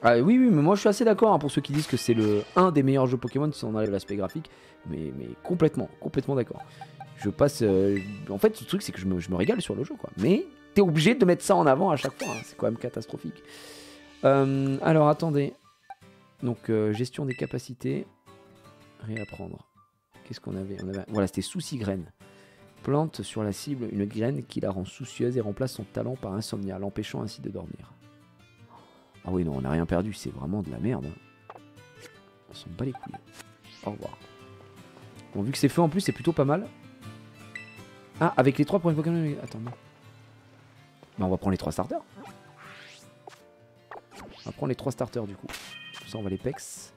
Ah, oui, oui, mais moi je suis assez d'accord hein, pour ceux qui disent que c'est un des meilleurs jeux Pokémon si on arrive à l'aspect graphique. Mais complètement d'accord. Je passe. En fait, le truc, c'est que je me régale sur le jeu, quoi. Mais t'es obligé de mettre ça en avant à chaque fois. Hein. C'est quand même catastrophique. Alors, attendez. Donc, gestion des capacités. Réapprendre. Qu'est-ce qu'on avait, voilà, c'était souci graine. Plante sur la cible une graine qui la rend soucieuse et remplace son talent par insomnia, l'empêchant ainsi de dormir. Ah oui, non, on n'a rien perdu. C'est vraiment de la merde. Hein. On s'en bat les couilles. Au revoir. Bon, vu que c'est feu en plus, c'est plutôt pas mal. Ah, avec les 3 premiers Pokémon. Attends, non. Bah, on va prendre les 3 starters. On va prendre les 3 starters du coup. Comme ça, on va les pex.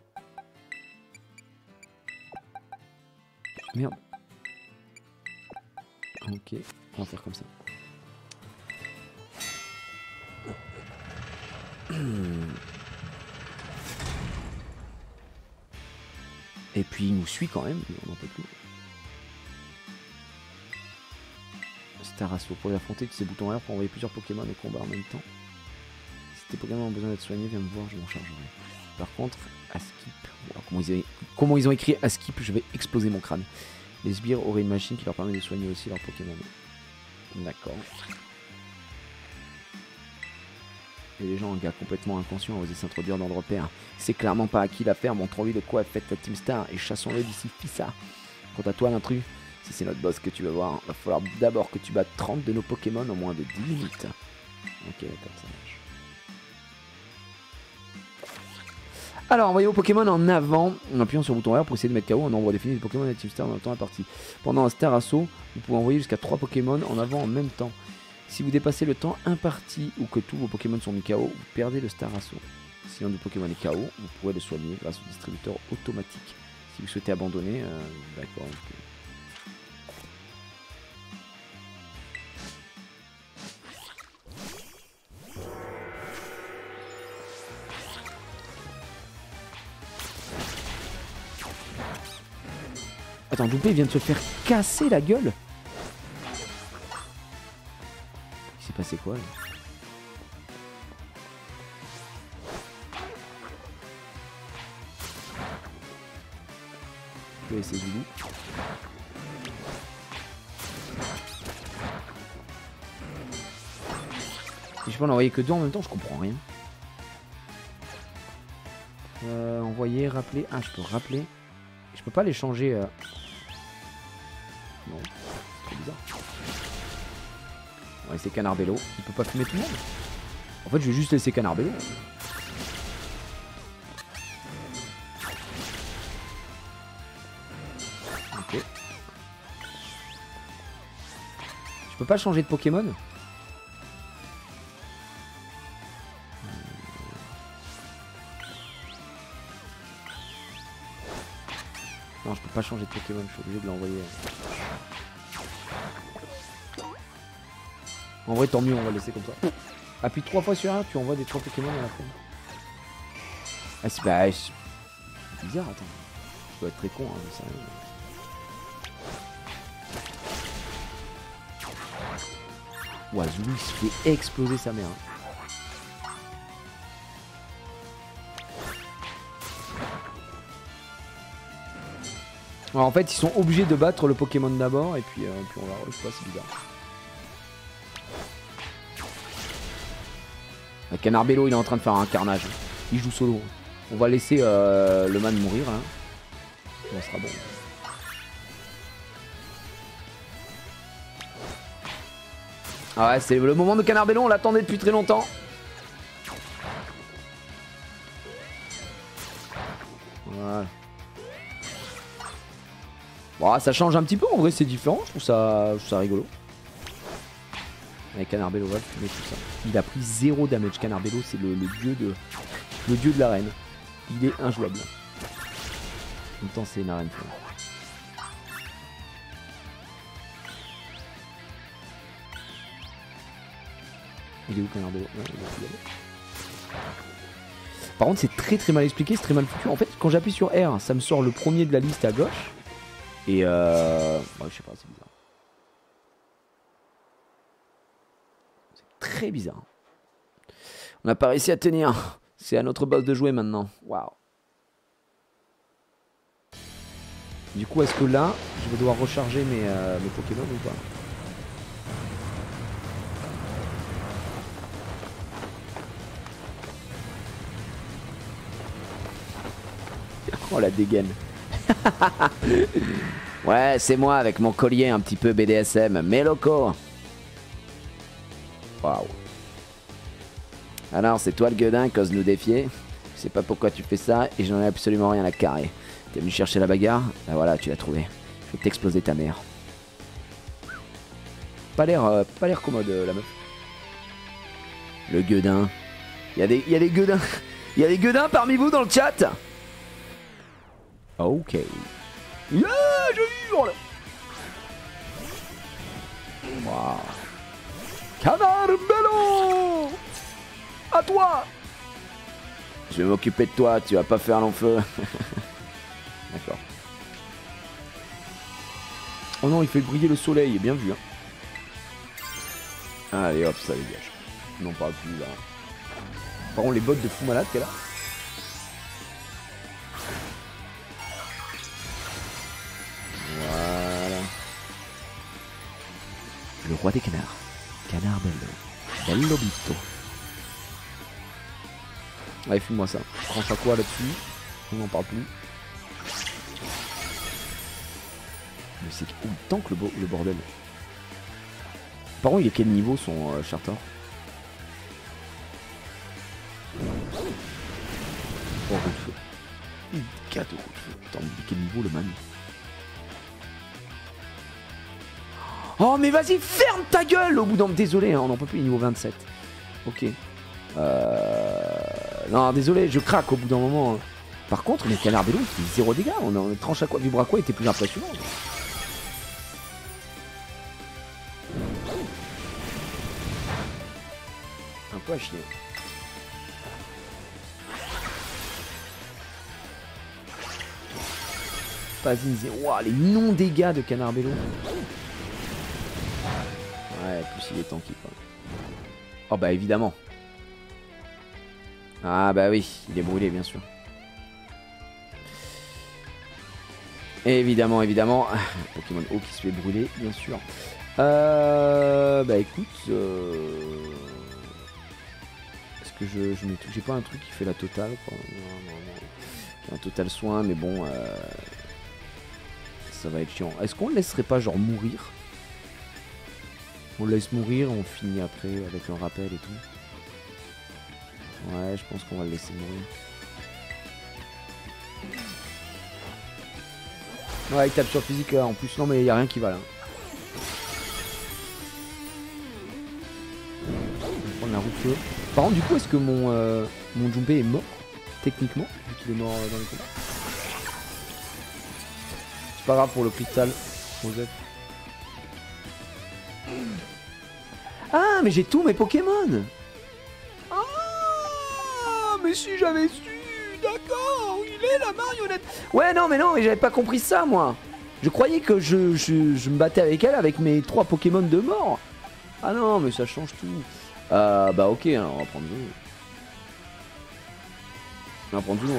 Merde. Ok, on va faire comme ça. Et puis il nous suit quand même, on n'en peut plus. Starasso, pour l'affronter, tu sais boutons R pour envoyer plusieurs Pokémon et combat en même temps. Si tes Pokémon ont besoin d'être soignés, viens me voir, je m'en chargerai. Par contre, Askip. Wow, comment ils ont écrit Askip, je vais exploser mon crâne. Les sbires auraient une machine qui leur permet de soigner aussi leurs Pokémon. D'accord. Et les gens, un gars complètement inconscient, a osé s'introduire dans le repère. C'est clairement pas à qui l'affaire, montrons-lui de quoi est faite ta Team Star et chassons-le d'ici Fissa. Quant à toi, l'intrus, si c'est notre boss que tu veux voir, va falloir d'abord que tu battes 30 de nos Pokémon en moins de 10 minutes. Ok, d'accord, ça marche. Alors, envoyez vos Pokémon en avant en appuyant sur le bouton R pour essayer de mettre KO un nombre défini de Pokémon de la Team Star dans le temps de la partie. Pendant un Star Assaut, vous pouvez envoyer jusqu'à 3 Pokémon en avant en même temps. Si vous dépassez le temps imparti ou que tous vos Pokémon sont mis KO, vous perdez le Star Assaut. Si un de vos Pokémon est KO, vous pourrez le soigner grâce au distributeur automatique. Si vous souhaitez abandonner, d'accord. Okay. Attends, Doublé vient de se faire casser la gueule. Il s'est passé quoi là? Je vais essayer Zoulou. Je peux en envoyer que 2 en même temps, je comprends rien. Envoyer, rappeler. Ah, je peux rappeler. Je peux pas les changer. Non, c'est trop bizarre. On va laisser Canarbello. Il peut pas fumer tout le monde. En fait, je vais juste laisser Canarbello. Ok. Je peux pas changer de Pokémon. Non, je peux pas changer de Pokémon, je suis obligé de l'envoyer. En vrai, tant mieux, on va le laisser comme ça. Appuie 3 fois sur R, tu envoies des 3 Pokémon à la fois. Ah, c'est bah, bizarre, attends. Je dois être très con, hein, ça. Ouais, Zoulou, il se fait exploser sa mère. Alors, en fait, ils sont obligés de battre le Pokémon d'abord, et puis on va... Je sais pas, c'est bizarre. Canarbello, il est en train de faire un carnage. Il joue solo. On va laisser le man mourir, là. Ça sera bon. Ah ouais, c'est le moment de Canarbello, on l'attendait depuis très longtemps. Voilà. Bon, ça change un petit peu, en vrai c'est différent, je trouve ça rigolo. Avec Canarbello, va fumer tout ça. Il a pris 0 damage, Canarbello, c'est le dieu de l'arène. Il est injouable. En même temps, c'est une arène. Il est où Canarbello? Ouais, il est où. Par contre, c'est très mal expliqué, c'est très mal foutu. En fait, quand j'appuie sur R, ça me sort le premier de la liste à gauche. Et ouais, je sais pas, c'est bizarre. C'est très bizarre. On n'a pas réussi à tenir. C'est à notre boss de jouer maintenant. Waouh. Du coup, est-ce que là, je vais devoir recharger mes Pokémon ou pas? Oh la dégaine. Ouais, c'est moi avec mon collier un petit peu BDSM, mes locaux. Waouh. Alors, c'est toi le gueudin qui ose nous défier. Je sais pas pourquoi tu fais ça et j'en ai absolument rien à carrer. T'es venu chercher la bagarre? Bah voilà, tu l'as trouvé. Je vais t'exploser ta mère. Pas l'air commode la meuf. Le gueudin. Il y a des gueudins. Il y a des gueudins parmi vous dans le chat? Ok. Yeah, je hurle. Wow. Canard Bello. À toi. Je vais m'occuper de toi, tu vas pas faire long feu. D'accord. Oh non, il fait briller le soleil, bien vu. Hein. Allez hop, ça dégage. On n'en parle plus là. Par contre, les bottes de fou malade qu'elle a. Voilà. Le roi des canards. Canard Bello. Bello Bito. Allez, fume-moi ça. Tranche à quoi là-dessus? On n'en parle plus. Mais c'est où le temps que le bordel. Par contre, il est quel niveau son Charter? Oh, coup de feu. Il gâte au coup de feu. Attends, il est quel niveau le man? Oh, mais vas-y, ferme ta gueule au bout d'un... Désolé, hein, on n'en peut plus, niveau 27. Ok. Non, désolé, je craque au bout d'un moment. Par contre, les canards Bello, il fait 0 dégâts. On tranche à quoi? Vibre à quoi était plus impressionnant. Un peu à chier. Pas zinzé. Ouah, les non-dégâts de canard Bello. Ouais, plus il est tanky quoi. Oh bah évidemment. Ah bah oui, il est brûlé bien sûr. Évidemment, évidemment. Pokémon eau qui se fait brûler, bien sûr. Bah écoute, est-ce que je mets tout? J'ai pas un truc qui fait la totale quoi. Non. Un total soin, mais bon, ça va être chiant. Est-ce qu'on le laisserait pas genre mourir? On le laisse mourir, on finit après avec un rappel et tout. Ouais, je pense qu'on va le laisser mourir. Ouais, il tape sur physique en plus. Non, mais il n'y a rien qui va là. On va prendre la roue de feu. Par contre, du coup, est-ce que mon Junpei est mort? Techniquement, vu qu'il est mort dans les combats. C'est pas grave pour le cristal. Rosette. Ah, mais j'ai tous mes Pokémon. Ah, mais si j'avais su. D'accord, il est la marionnette. Ouais, non, mais j'avais pas compris ça, moi. Je croyais que je me battais avec elle avec mes 3 Pokémon de mort. Ah non, mais ça change tout. Bah ok, hein, on va prendre du. On va prendre du.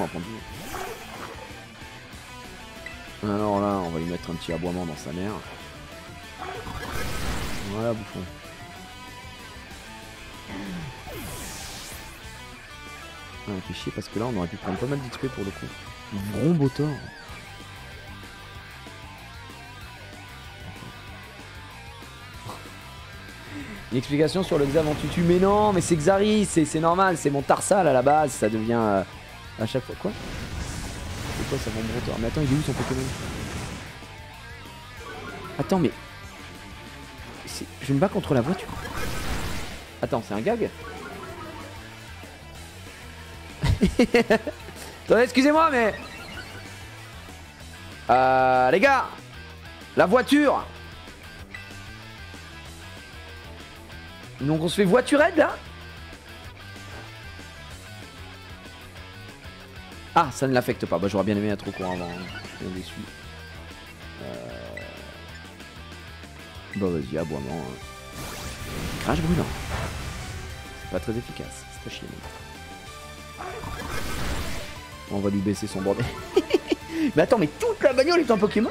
Alors là, on va lui mettre un petit aboiement dans sa mère. Voilà, bouffon. Ah, on fait chier parce que là, on aurait pu prendre pas mal d'XP pour le coup. Vrombotor. Une explication sur le Xav en tutu. Mais non, mais c'est Xari, c'est normal, c'est mon Tarsal à la base, ça devient à chaque fois. Quoi? C'est quoi ça, Vrombotor? Mais attends, il est où son Pokémon? Attends, mais... Je me bats contre la voiture. Attends, c'est un gag? Attendez, excusez-moi, mais... les gars, la voiture. Donc on se fait voiturette là? Ah, ça ne l'affecte pas. Bah j'aurais bien aimé être au courant avant. Je suis bien déçu. Bah vas-y, aboiement. Crash brûlant. C'est pas très efficace. C'est pas chier. On va lui baisser son bordel. Mais attends, mais toute la bagnole est un Pokémon?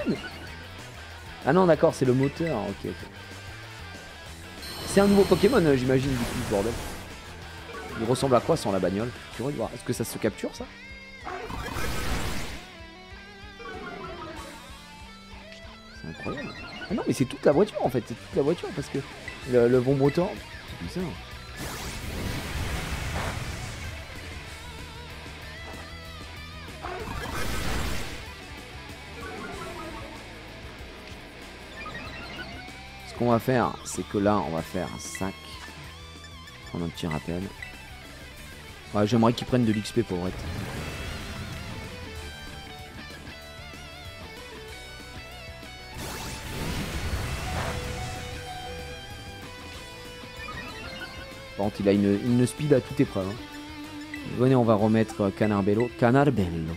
Ah non, d'accord, c'est le moteur. Ok, ok. C'est un nouveau Pokémon, j'imagine, du coup, ce bordel. Il ressemble à quoi sans la bagnole? Tu vois, est-ce que ça se capture, ça? C'est incroyable. Ah non, mais c'est toute la voiture, en fait. C'est toute la voiture, parce que le bon moteur... C'est bizarre. Ce qu'on va faire, c'est que là, on va faire un sac. Prendre un petit rappel. Ouais, j'aimerais qu'ils prennent de l'XP pour être. Par contre, il a une speed à toute épreuve. Hein. Venez, on va remettre Canarbello. Canarbello.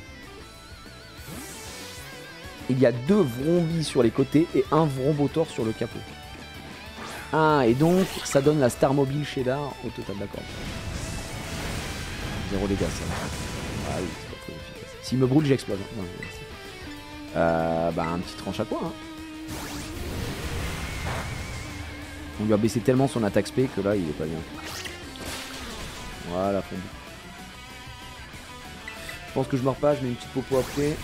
Il y a 2 vrombis sur les côtés et un vrombotor sur le capot. Ah, et donc, ça donne la Star Mobile Cheddar au total, d'accord. 0 dégâts, ça. Ah oui, c'est pas très efficace. S'il me brûle, j'explose. Hein. Bah, un petit tranche à quoi, hein. On lui a baissé tellement son attaque spé que là, il est pas bien. Voilà, fondu. Je pense que je meurs pas, je mets une petite popo après. Et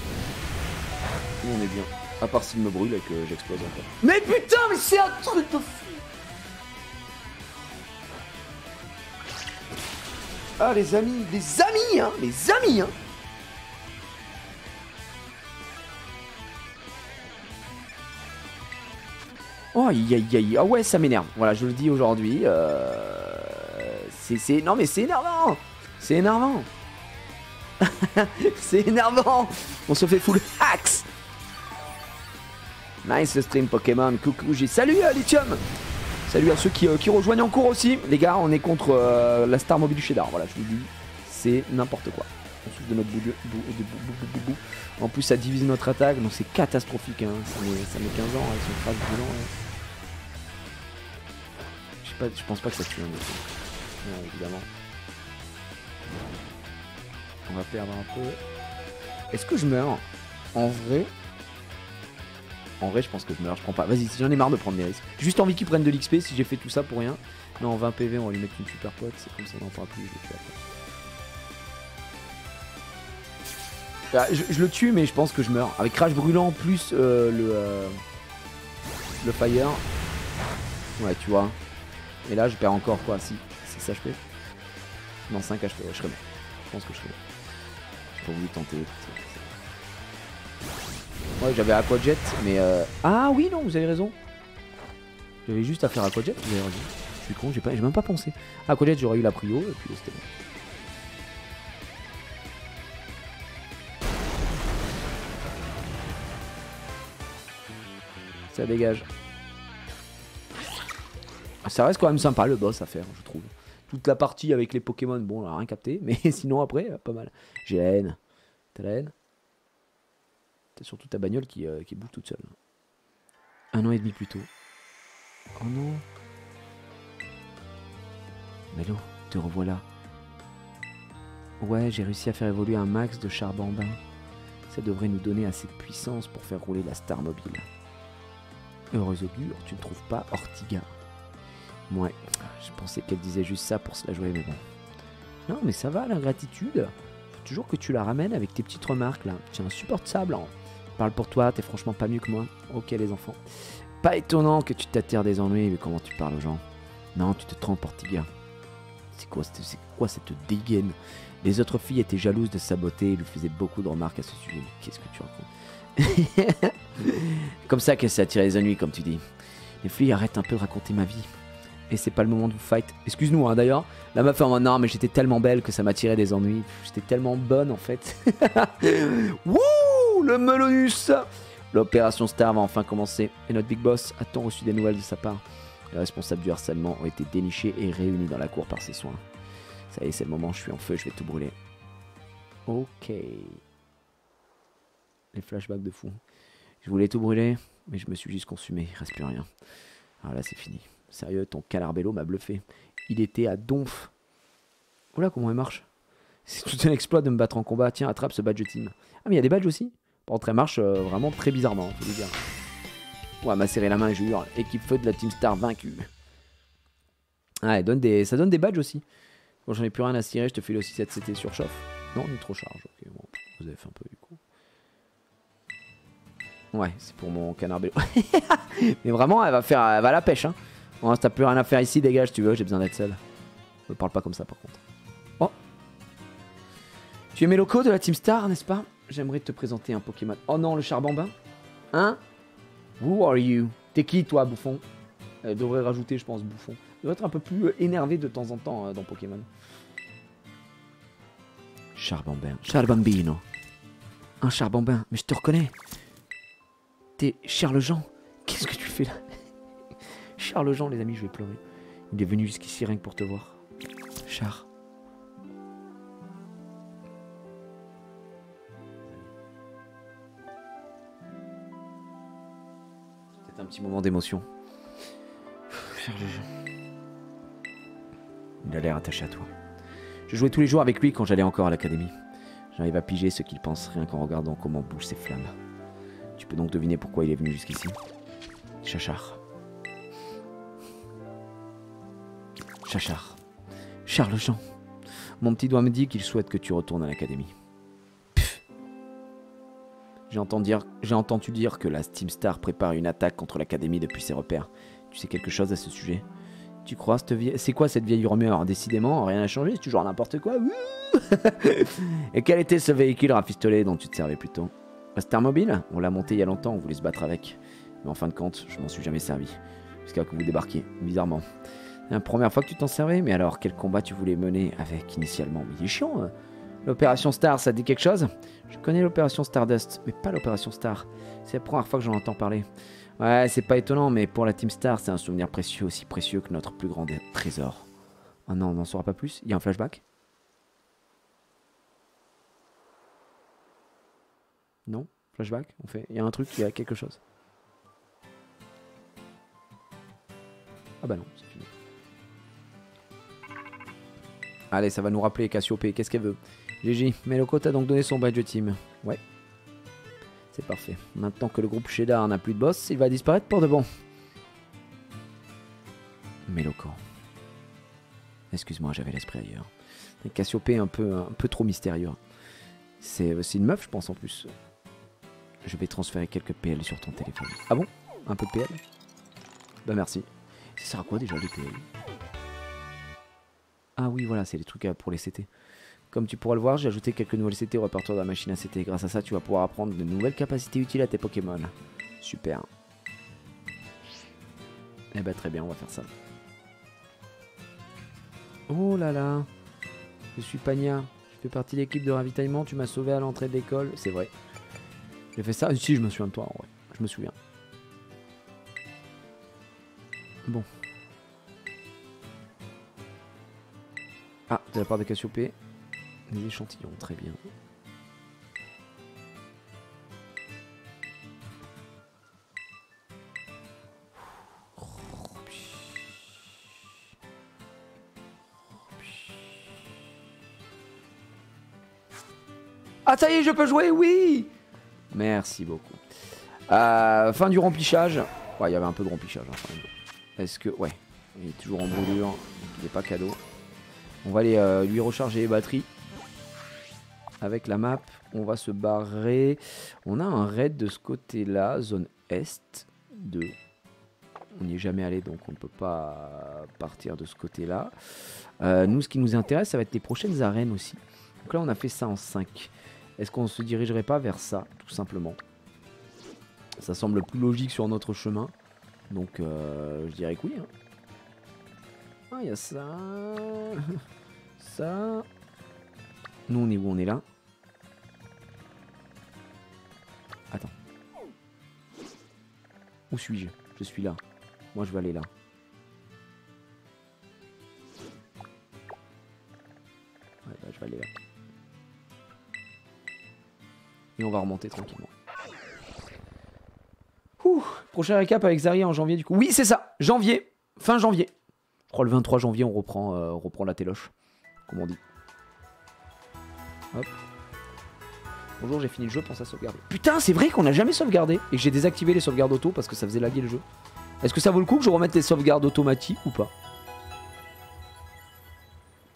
on est bien. À part s'il me brûle et que j'explose encore. Mais putain, mais c'est un truc de fou! Ah les amis, hein, les amis, hein. Oh aïe aïe aïe, ah ouais ça m'énerve, voilà je le dis aujourd'hui, non mais c'est énervant. C'est énervant. C'est énervant. On se fait full axe. Nice le stream Pokémon, coucou, salut Lithium. Salut à ceux qui rejoignent en cours aussi. Les gars, on est contre la Star Mobile Cheddar. Voilà, je vous dis, c'est n'importe quoi. On souffle de notre bout. En plus, ça divise notre attaque, donc c'est catastrophique. Hein. Ça met 15 ans avec son phrase brûlant. Hein. Je pense pas que ça tue. Hein, non, évidemment. On va perdre un peu. Est-ce que je meurs? En vrai, je pense que je meurs, je prends pas. Vas-y, j'en ai marre de prendre des risques. J'ai juste envie qu'ils prennent de l'XP si j'ai fait tout ça pour rien. Non, 20 PV, on va lui mettre une super pote. C'est comme ça, on n'en parle plus. Je le tue, mais je pense que je meurs. Avec Crash brûlant plus le Fire. Ouais, tu vois. Et là, je perds encore quoi? Si 6 HP. Non, 5 HP. Ouais, je serais mort. Je pense que je serais mort. J'ai pas voulu tenter. Ouais, j'avais Aquajet, mais ah oui, non, vous avez raison. J'avais juste à faire Aquajet, vous avez raison. Je suis con, j'ai même pas pensé. Aquajet, j'aurais eu la prio, et puis c'était bon. Ça dégage. Ça reste quand même sympa le boss à faire, je trouve. Toute la partie avec les Pokémon, bon, on a rien capté, mais sinon après, pas mal. J'ai la haine. T'as la haine? T'as surtout ta bagnole qui bouge toute seule. 1 an et demi plus tôt. Oh non. Mello, te revoilà. Ouais, j'ai réussi à faire évoluer un max de Charbambin. Ça devrait nous donner assez de puissance pour faire rouler la Star Mobile. Heureuse augure, tu ne trouves pas, Ortiga? Ouais, je pensais qu'elle disait juste ça pour se la jouer, mais bon. Non, mais ça va, la gratitude. Faut toujours que tu la ramènes avec tes petites remarques, là. Tu es insupportable, hein. Parle pour toi, t'es franchement pas mieux que moi. Ok, les enfants. Pas étonnant que tu t'attires des ennuis, mais comment tu parles aux gens? Non, tu te trompes, Ortiga. C'est quoi cette dégaine? Les autres filles étaient jalouses de sa beauté et lui faisaient beaucoup de remarques à ce sujet. Mais qu'est-ce que tu racontes? Comme ça qu'elle s'est attirée les ennuis, comme tu dis. Les filles, arrête un peu de raconter ma vie. Et c'est pas le moment de vous fight. Excuse-nous, hein, d'ailleurs. La meuf fait en mode non, mais j'étais tellement belle que ça m'attirait des ennuis. J'étais tellement bonne, en fait. Wouh, le Melonus. L'opération Star va enfin commencer. Et notre Big Boss a-t-on reçu des nouvelles de sa part? Les responsables du harcèlement ont été dénichés et réunis dans la cour par ses soins. Ça y est, c'est le moment, je suis en feu, je vais tout brûler. Ok. Les flashbacks de fou. Je voulais tout brûler, mais je me suis juste consumé, il reste plus rien. Alors là, c'est fini. Sérieux, ton Canarbello m'a bluffé. Il était à donf. Voilà comment elle marche. C'est tout un exploit de me battre en combat. Tiens, attrape ce badge team. Ah, mais il y a des badges aussi. Par contre, elle marche vraiment très bizarrement, faut le dire. Ouais, m'a serré la main et je hurle. Équipe feu de la Team Star vaincue. Ah, ça donne des badges aussi. Bon, j'en ai plus rien à cirer, je te file aussi cette CT surchauffe. Non, nitro charge. Ok, bon, vous avez fait un peu du coup. Ouais, c'est pour mon canard bélo. Mais vraiment, elle va à la pêche. Hein. Bon, t'as plus rien à faire ici, dégage, si tu veux, j'ai besoin d'être seul. Ne parle pas comme ça par contre. Oh. Tu es Meloko de la Team Star, n'est-ce pas? J'aimerais te présenter un Pokémon. Oh non, le charbambin. Hein? Who are you? T'es qui toi, bouffon? Elle devrait rajouter, je pense, bouffon. Elle devrait être un peu plus énervé de temps en temps dans Pokémon. Charbambin. Charbambino. Un charbambin, mais je te reconnais. T'es Charles Jean. Qu'est-ce que tu fais là? Charles Jean, les amis, je vais pleurer. Il est venu jusqu'ici rien que pour te voir. Char. Peut-être un petit moment d'émotion. Charles Jean. Il a l'air attaché à toi. Je jouais tous les jours avec lui quand j'allais encore à l'académie. J'arrive à piger ce qu'il pense rien qu'en regardant comment bougent ses flammes. Tu peux donc deviner pourquoi il est venu jusqu'ici. Chachar. Chachar. Charles Jean. Mon petit doigt me dit qu'il souhaite que tu retournes à l'académie. J'ai entendu dire que la Team Star prépare une attaque contre l'académie depuis ses repères. Tu sais quelque chose à ce sujet? Tu crois c'est quoi cette vieille rumeur? Décidément, rien n'a changé, c'est toujours n'importe quoi. Et quel était ce véhicule rafistolé dont tu te servais plus tôt? C'était un mobile? On l'a monté il y a longtemps, on voulait se battre avec. Mais en fin de compte, je m'en suis jamais servi. Jusqu'à que vous débarquiez, bizarrement. C'est la première fois que tu t'en servais? Mais alors, quel combat tu voulais mener avec initialement? Mais il est chiant, hein. L'opération Star, ça te dit quelque chose? Je connais l'opération Stardust, mais pas l'opération Star. C'est la première fois que j'en entends parler. Ouais, c'est pas étonnant, mais pour la Team Star, c'est un souvenir précieux, aussi précieux que notre plus grand trésor. Ah non, on n'en saura pas plus? Il y a un flashback? Non? Flashback? On fait... Il y a un truc, il y a quelque chose. Ah bah non, c'est fini. Allez, ça va nous rappeler Cassiope, qu'est-ce qu'elle veut? GG, Meloko t'a donc donné son badge team. Ouais. C'est parfait. Maintenant que le groupe Cheddar n'a plus de boss, il va disparaître pour de bon. Meloko. Excuse-moi, j'avais l'esprit ailleurs. Cassiope un peu trop mystérieux. C'est une meuf, je pense, en plus. Je vais transférer quelques PL sur ton téléphone. Ah bon? Un peu de PL? Bah merci. Ça sert à quoi déjà les PL? Ah oui, voilà, c'est les trucs pour les CT. Comme tu pourras le voir, j'ai ajouté quelques nouvelles CT au répertoire de la machine à CT. Grâce à ça, tu vas pouvoir apprendre de nouvelles capacités utiles à tes Pokémon. Super. Eh bah très bien, on va faire ça. Oh là là. Je suis Pagna. Je fais partie de l'équipe de ravitaillement. Tu m'as sauvé à l'entrée de l'école. C'est vrai. J'ai fait ça. Si, je me souviens de toi, en vrai. Je me souviens. Bon. Ah, de la part de Cassiope. Des échantillons, très bien. Ah ça y est, je peux jouer, oui. Merci beaucoup. Fin du remplissage. Ouais, il y avait un peu de remplissage. Hein, est-ce que... Ouais, il est toujours en brûlure. Il n'est pas cadeau. On va aller lui recharger les batteries. Avec la map, on va se barrer. On a un raid de ce côté-là, zone est. On n'y est jamais allé, donc on ne peut pas partir de ce côté-là. Nous, ce qui nous intéresse, ça va être les prochaines arènes aussi. Donc là, on a fait ça en 5. Est-ce qu'on ne se dirigerait pas vers ça, tout simplement? Ça semble plus logique sur notre chemin. Donc, je dirais que oui. Hein. Ah, il y a ça. Ça. Nous, on est où? On est là. Attends. Où suis-je? Je suis là. Moi, je vais aller là. Ouais, bah, je vais aller là. Et on va remonter tranquillement. Ouh, prochain récap avec Zari en janvier du coup. Oui, c'est ça, janvier, fin janvier. Je crois le 23 janvier, on reprend la téloche, comme on dit. Hop. Bonjour, j'ai fini le jeu, pense à sauvegarder. Putain, c'est vrai qu'on a jamais sauvegardé. Et que j'ai désactivé les sauvegardes auto parce que ça faisait laguer le jeu. Est-ce que ça vaut le coup que je remette les sauvegardes automatiques ou pas?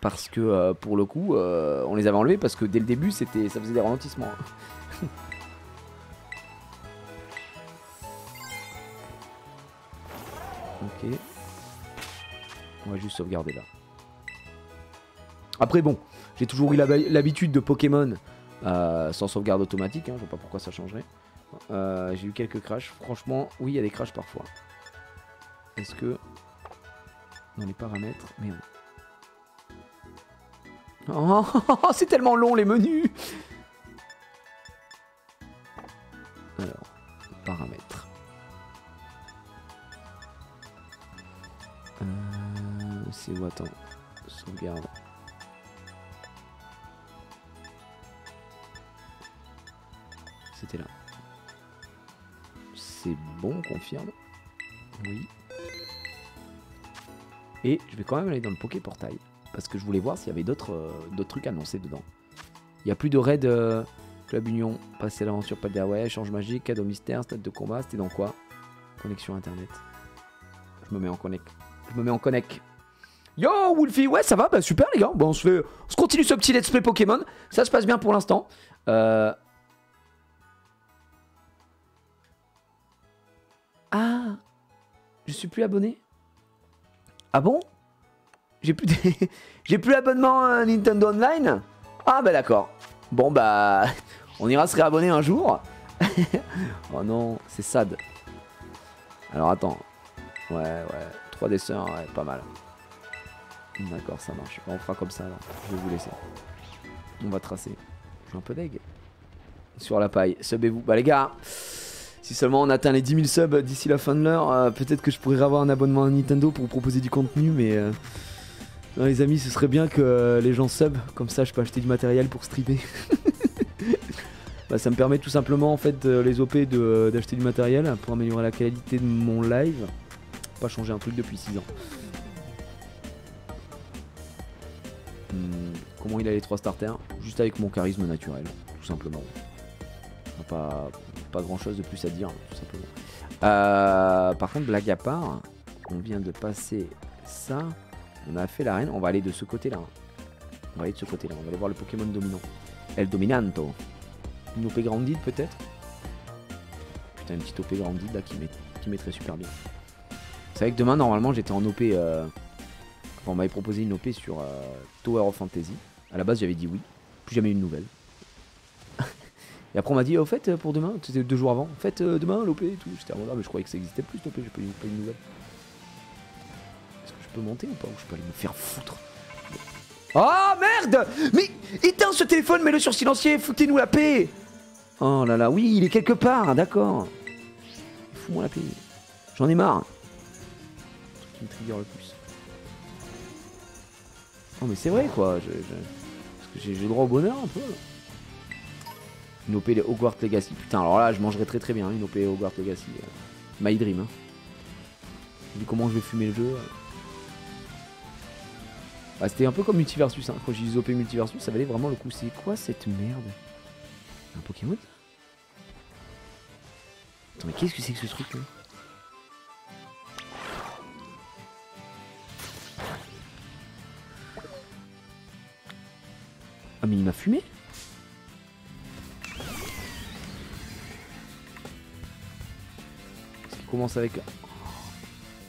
Parce que pour le coup, on les avait enlevés parce que dès le début, ça faisait des ralentissements. Ok. On va juste sauvegarder là. Après bon, j'ai toujours eu l'habitude de Pokémon sans sauvegarde automatique, hein, je vois pas pourquoi ça changerait. J'ai eu quelques crashs, franchement, oui il y a des crashs parfois. Est-ce que... Dans les paramètres, merde. Oh, c'est tellement long les menus. Alors, paramètres. C'est où, attends, sauvegarde. C'était là. C'est bon, confirme. Oui. Et je vais quand même aller dans le Poké Portail. Parce que je voulais voir s'il y avait d'autres trucs annoncés dedans. Il n'y a plus de raid Club Union. Passer l'aventure, pas de ouais, échange magique, cadeau mystère, stade de combat. C'était dans quoi? Connexion internet. Je me mets en connect. Je me mets en connect. Yo Wolfie, ouais ça va, bah super les gars. Bon, on se continue ce petit let's play Pokémon. Ça se passe bien pour l'instant. Ah, je suis plus abonné. Ah bon? J'ai plus l'abonnement Nintendo Online. Ah bah d'accord. Bon bah on ira se réabonner un jour. Oh non, c'est sad. Alors attends. Ouais, 3D sœurs, ouais, pas mal. D'accord, ça marche. On fera comme ça alors. Je vais vous laisser. On va tracer. Je suis un peu deg. Sur la paille. Subez-vous. Bah les gars, si seulement on atteint les 10 000 subs d'ici la fin de l'heure, peut-être que je pourrais avoir un abonnement à Nintendo pour vous proposer du contenu, mais... Non, les amis, ce serait bien que les gens sub, comme ça je peux acheter du matériel pour streamer. Bah, ça me permet tout simplement en fait les OP d'acheter du matériel pour améliorer la qualité de mon live. Pas changer un truc depuis 6 ans. Comment il a les 3 starters? Juste avec mon charisme naturel, tout simplement. Pas grand chose de plus à dire, tout simplement. Par contre, blague à part, on vient de passer ça. On a fait l'arène, on va aller de ce côté-là. On va aller de ce côté-là, on va aller voir le Pokémon dominant. El Dominanto. Une OP Grandide peut-être? Putain, une petite OP Grandide là qui mettrait super bien. C'est vrai que demain, normalement, j'étais en OP... Enfin, on m'avait proposé une OP sur Tower of Fantasy. À la base, j'avais dit oui. Plus jamais eu de nouvelles. Et après, on m'a dit, au fait, pour demain, c'était 2 jours avant. En fait, demain, l'OP et tout. J'étais en mode, mais je croyais que ça existait plus, l'OP, j'ai pas eu de nouvelles. Je peux monter ou pas? Ou je peux aller me faire foutre? Oh merde! Mais éteins ce téléphone, mets-le sur silencieux, foutez-nous la paix! Oh là là, oui, il est quelque part, d'accord. Fous-moi la paix. J'en ai marre. C'est ce qui me trigger le plus. Oh mais c'est vrai quoi, parce que j'ai droit au bonheur un peu. Une OP Hogwarts Legacy, putain alors là je mangerais très bien une OP Hogwarts Legacy. My dream hein. Vu comment je vais fumer le jeu. Bah, c'était un peu comme Multiversus, hein. Quand j'ai dit OP Multiversus, ça valait vraiment le coup. C'est quoi cette merde? Un Pokémon? Attends, mais qu'est-ce que c'est que ce truc là? Ah, mais il m'a fumé? Parce qu'il commence avec...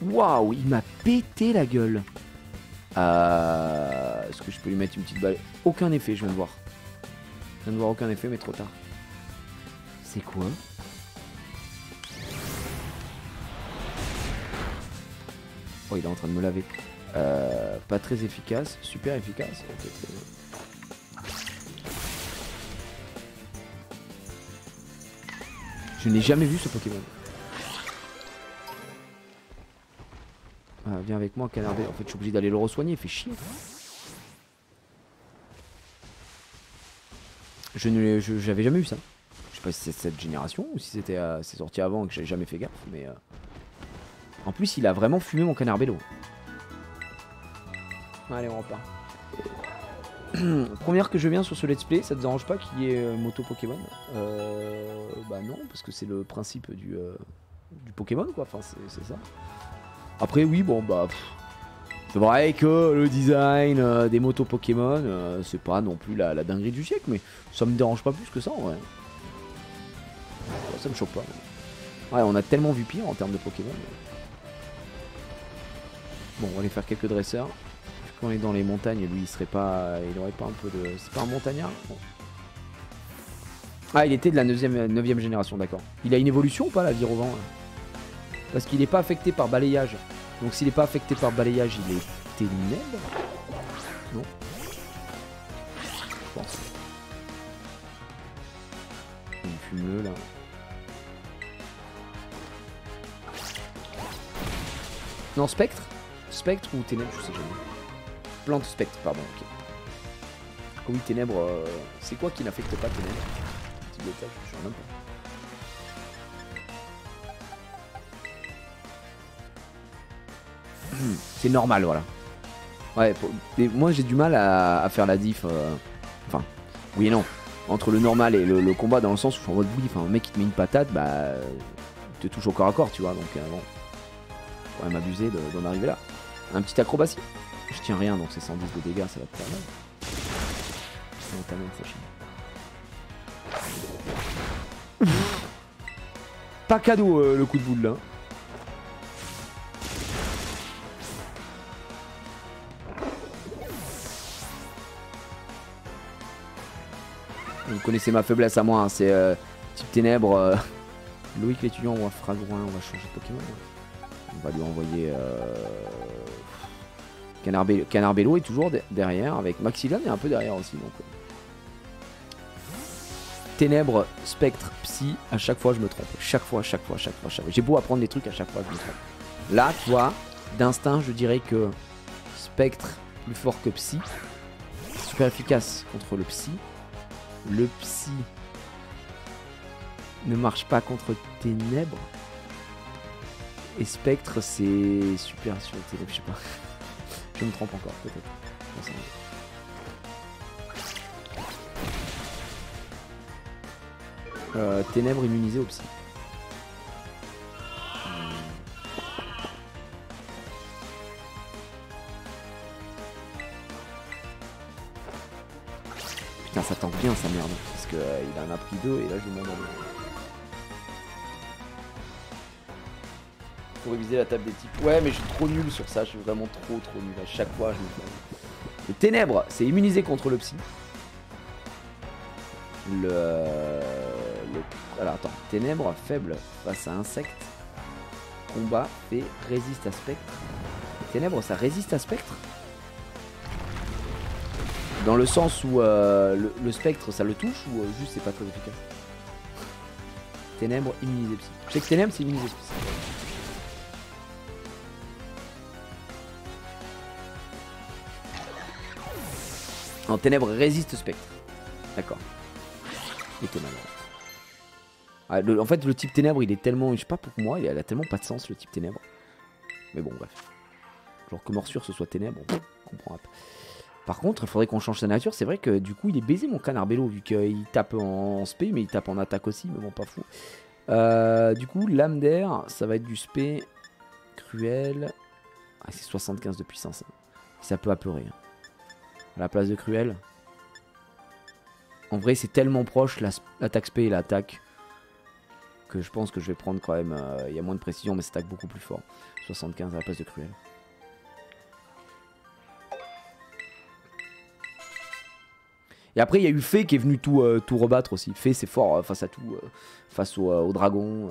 Waouh, il m'a pété la gueule. Est-ce que je peux lui mettre une petite balle? Aucun effet, je viens de voir. Je viens de voir aucun effet, mais trop tard. C'est quoi? Oh, il est en train de me laver. Pas très efficace, super efficace. Okay, je n'ai jamais vu ce Pokémon. Ah, viens avec moi, Canardé. En fait, je suis obligé d'aller le re-soigner, il fait chier. J'avais jamais vu ça. Je sais pas si c'est cette génération ou si c'était c'est sorti avant et que j'avais jamais fait gaffe, mais en plus, il a vraiment fumé mon Canarbello. Allez, on repart. Première que je viens sur ce let's play, ça te dérange pas qu'il y ait moto Pokémon? Bah non, parce que c'est le principe du Pokémon quoi, enfin c'est ça. Après oui, bon bah... C'est vrai que le design des motos Pokémon, c'est pas non plus la dinguerie du siècle, mais ça me dérange pas plus que ça en vrai. Ça me choque pas. Ouais, on a tellement vu pire en termes de Pokémon. Bon, on va aller faire quelques dresseurs. Quand on est dans les montagnes, lui, il aurait pas un peu de... C'est pas un montagnard bon. Ah, il était de la 9ème génération, d'accord. Il a une évolution ou pas, la Virovent là? Parce qu'il est pas affecté par balayage. Donc s'il est pas affecté par balayage, il est ténèbres? Non. Je pense. Il est fumeux là. Non, spectre? Spectre ou ténèbres, je sais jamais. Plante spectre, pardon, ok. Oh oui, ténèbres, c'est quoi qui n'affecte pas ténèbres? Petit blocage, je sais même pas. C'est normal, voilà. Ouais, mais moi j'ai du mal à faire la diff. Enfin, oui et non. Entre le normal et le combat, dans le sens où je suis en mode oui, enfin, un mec qui te met une patate, bah. Il te touche au corps à corps, tu vois. Donc, bon. Faut quand même abuser d'en arriver là. Un petit acrobatie. Je tiens rien, donc c'est 110 de dégâts, ça va te faire mal. Non, t'as même ça chine. Pas cadeau le coup de boule là. Vous connaissez ma faiblesse à moi, hein, c'est type ténèbres. Loïc l'étudiant, on va Fragouin, on va changer de Pokémon. On va lui envoyer Canarbello est toujours derrière, avec Maxilon est un peu derrière aussi. Donc Ténèbres, Spectre, Psy, à chaque fois je me trompe. Chaque fois. J'ai beau apprendre des trucs, à chaque fois je me trompe. Là, tu vois, d'instinct, je dirais que Spectre plus fort que Psy. Super efficace contre le Psy. Le Psy ne marche pas contre Ténèbres. Et Spectre, c'est super sur Ténèbres, je sais pas. Je me trompe encore, peut-être. Ténèbres immunisées au Psy. Putain, ça tente bien sa merde. Parce qu'il en a pris 2 et là je lui demande. Faut réviser la table des types. Ouais, mais je suis trop nul sur ça. Je suis vraiment trop nul. À chaque fois, je me fais. Le Ténèbres, c'est immunisé contre le Psy. Alors attends, Ténèbres faible face à insecte. Combat et résiste à spectre. Ténèbres, ça résiste à spectre. Dans le sens où le spectre ça le touche ou juste c'est pas très efficace. Ténèbres immunisé psy. Je sais que Ténèbres c'est immunisé psy. En Ténèbres résiste spectre. D'accord. Il était malin. Ah, en fait le type Ténèbres il est tellement, je sais pas pour moi, il a tellement pas de sens le type Ténèbres. Mais bon bref. Genre que morsure ce soit Ténèbres, on comprend un peu. Par contre, il faudrait qu'on change sa nature. C'est vrai que du coup, il est baisé mon Canarbello vu qu'il tape en spé, mais il tape en attaque aussi. Mais bon, pas fou. Du coup, lame d'air, ça va être du spé cruel. Ah, c'est 75 de puissance. Hein. Ça peut apeurer. Hein. À la place de cruel. En vrai, c'est tellement proche l'attaque spé et l'attaque que je pense que je vais prendre quand même. Il y a moins de précision, mais ça attaque beaucoup plus fort. 75 à la place de cruel. Et après, il y a eu Fée qui est venu tout rebattre aussi. Fée, c'est fort face à tout. Face au dragon.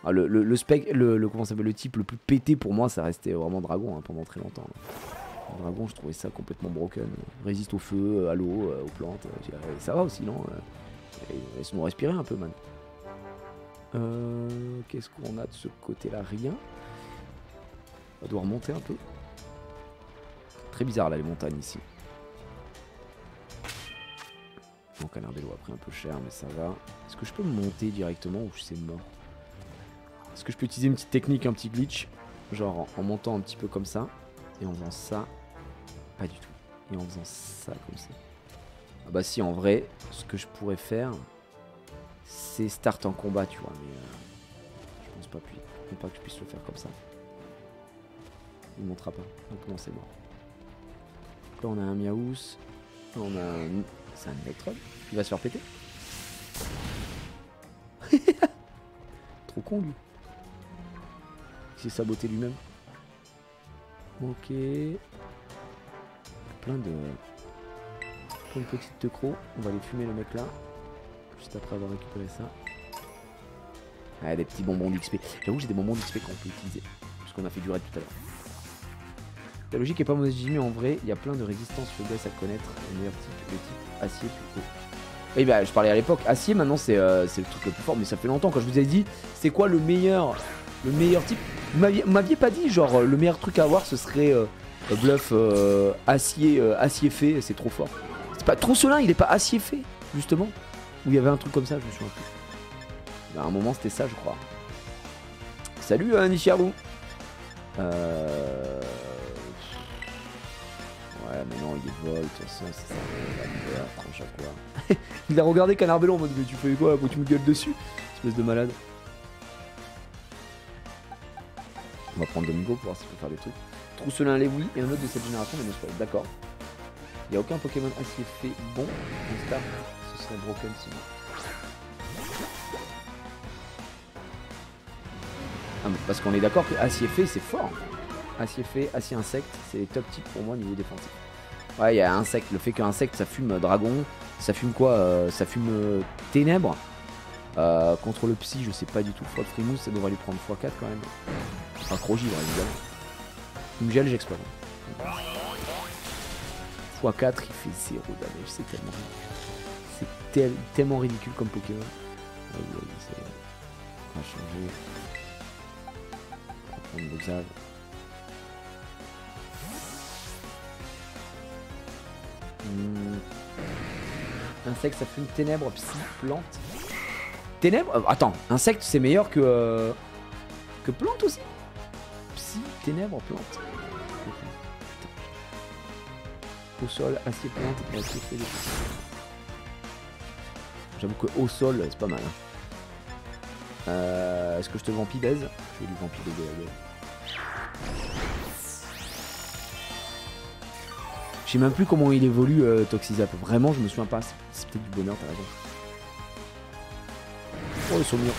Ah, comment ça s'appelle, le type le plus pété pour moi, ça restait vraiment dragon hein, pendant très longtemps. Là. Le dragon, je trouvais ça complètement broken. Résiste au feu, à l'eau, aux plantes. Ça va aussi, non? Laisse-nous respirer un peu, man. Qu'est-ce qu'on a de ce côté-là? Rien. On doit remonter un peu. Très bizarre là les montagnes ici. Mon Canarbello a pris un peu cher mais ça va. Est-ce que je peux monter directement ou c'est mort? Est-ce que je peux utiliser une petite technique, un petit glitch? Genre en montant un petit peu comme ça. Et en faisant ça, pas du tout. Et en faisant ça comme ça. Ah bah si, en vrai, ce que je pourrais faire, c'est start en combat, tu vois. Mais je pense pas, que je puisse le faire comme ça. Il ne montera pas. Donc non, c'est mort. Donc là, on a un Miaous. On a un... C'est un Electrode. Il va se faire péter. Trop con, lui. Il s'est saboté lui-même. Ok. Plein de petites tecros. On va aller fumer le mec là. Juste après avoir récupéré ça. Ah, des petits bonbons d'XP. J'avoue, j'ai des bonbons d'XP qu'on peut utiliser. Parce qu'on a fait du raid tout à l'heure. La logique est pas mauvaise, mais en vrai, il y a plein de résistances faiblesses à connaître. Le meilleur type, le type acier plus haut. Oui, bah, je parlais à l'époque. Acier, maintenant, c'est le truc le plus fort. Mais ça fait longtemps. Quand je vous ai dit, c'est quoi le meilleur type. Vous m'aviez pas dit, genre, le meilleur truc à avoir, ce serait bluff acier fait. C'est trop fort. C'est pas Trousselin, il est pas acier fait, justement. Où il y avait un truc comme ça, je me souviens plus. Bah, à un moment, c'était ça, je crois. Salut, Nishiaru. Ouais, mais non, il est vol, de toute façon, c'est ça, il va tranche à quoi. Il a regardé Canard Bellon en mode, mais tu fais quoi, quand tu me gueules dessus, espèce de malade. On va prendre Domingo pour voir s'il peut faire des trucs. Trousselin, les oui, et un autre de cette génération, mais ne d'accord. Il n'y a aucun Pokémon acier fait bon. En start, ce serait Broken sinon. Ah, parce qu'on est d'accord que acier fait, c'est fort. Acier fait, acier insecte, c'est les top types pour moi au niveau défensif. Ouais, il y a insecte, le fait qu'insecte ça fume dragon, ça fume quoi ça fume ténèbres. Contre le psy, je sais pas du tout. Froid Frimousse, ça devrait lui prendre x4 quand même. Enfin, Crogivre évidemment. Il me gèle, j'explose. x4, il fait 0 damage, c'est tellement ridicule comme Pokémon. Ouais, ça va changer. On va prendre le Xav. Insecte, ça fume ténèbres, psy, plante. Ténèbres attends, insecte c'est meilleur que plante aussi. Psy, ténèbres, plante. Au sol, acier, plante et acier fait des... J'avoue que au sol, c'est pas mal. Hein. Est-ce que je te vampi baise? Je vais lui vampi baiser la gueule. Je sais même plus comment il évolue Toxizap. Vraiment, je me souviens pas. C'est peut-être du bonheur, t'as raison. Oh, ils sont mignons.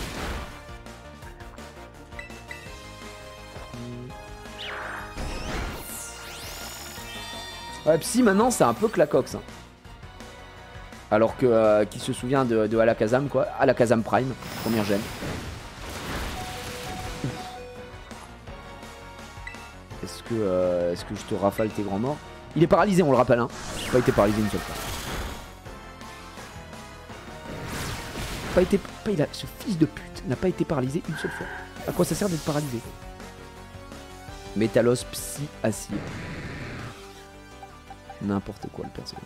Ouais, Psy, maintenant, c'est un peu Clacox. Hein. Alors que qui se souvient de Alakazam, quoi. Alakazam Prime, première gemme. Est-ce que je te rafale tes grands morts? Il est paralysé, on le rappelle, hein. Il n'a pas été paralysé une seule fois. Ce fils de pute n'a pas été paralysé une seule fois. À quoi ça sert d'être paralysé? Métalos, Psy, Acier. N'importe quoi le personnage.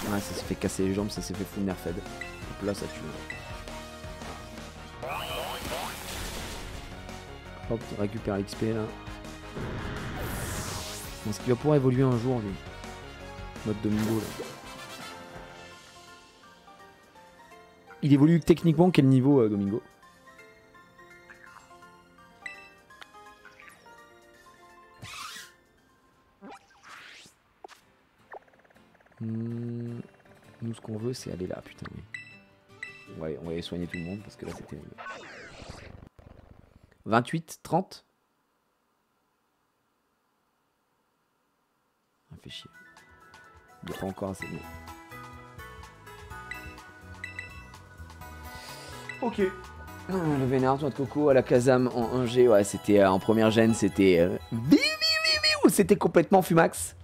Ouais, ça s'est fait casser les jambes, ça s'est fait full nerfed. Donc là, ça tue. Hop, récupère l'XP là. Est-ce qu'il va pouvoir évoluer un jour, lui? Mode Domingo là. Il évolue techniquement quel niveau, Domingo? Nous, ce qu'on veut, c'est aller là, putain. Ouais, on va aller soigner tout le monde parce que là, c'est terrible. 28, 30. Ça fait chier. Il n'est pas encore assez bien. Ok. Le Vénard, noix de coco, à la Kazam en 1G. Ouais, c'était en première gêne, c'était... C'était complètement Fumax.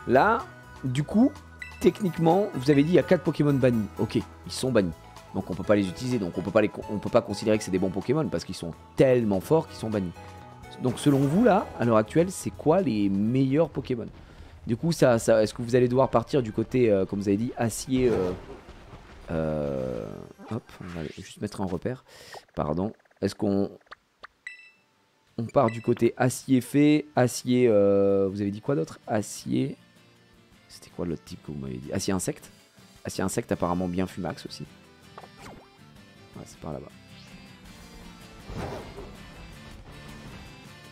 Là, du coup, techniquement, vous avez dit il y a 4 Pokémon bannis. Ok, ils sont bannis. Donc on peut pas les utiliser, donc on peut pas considérer que c'est des bons Pokémon parce qu'ils sont tellement forts qu'ils sont bannis. Donc selon vous là, à l'heure actuelle, c'est quoi les meilleurs Pokémon? Du coup, est-ce que vous allez devoir partir du côté, comme vous avez dit, acier Hop, on va juste mettre un repère. Pardon. Est-ce qu'on part du côté acier fait, acier... vous avez dit quoi d'autre? Acier... C'était quoi l'autre type que vous m'avez dit? Acier insecte. Acier insecte apparemment bien fumax aussi. Ouais, c'est par là-bas.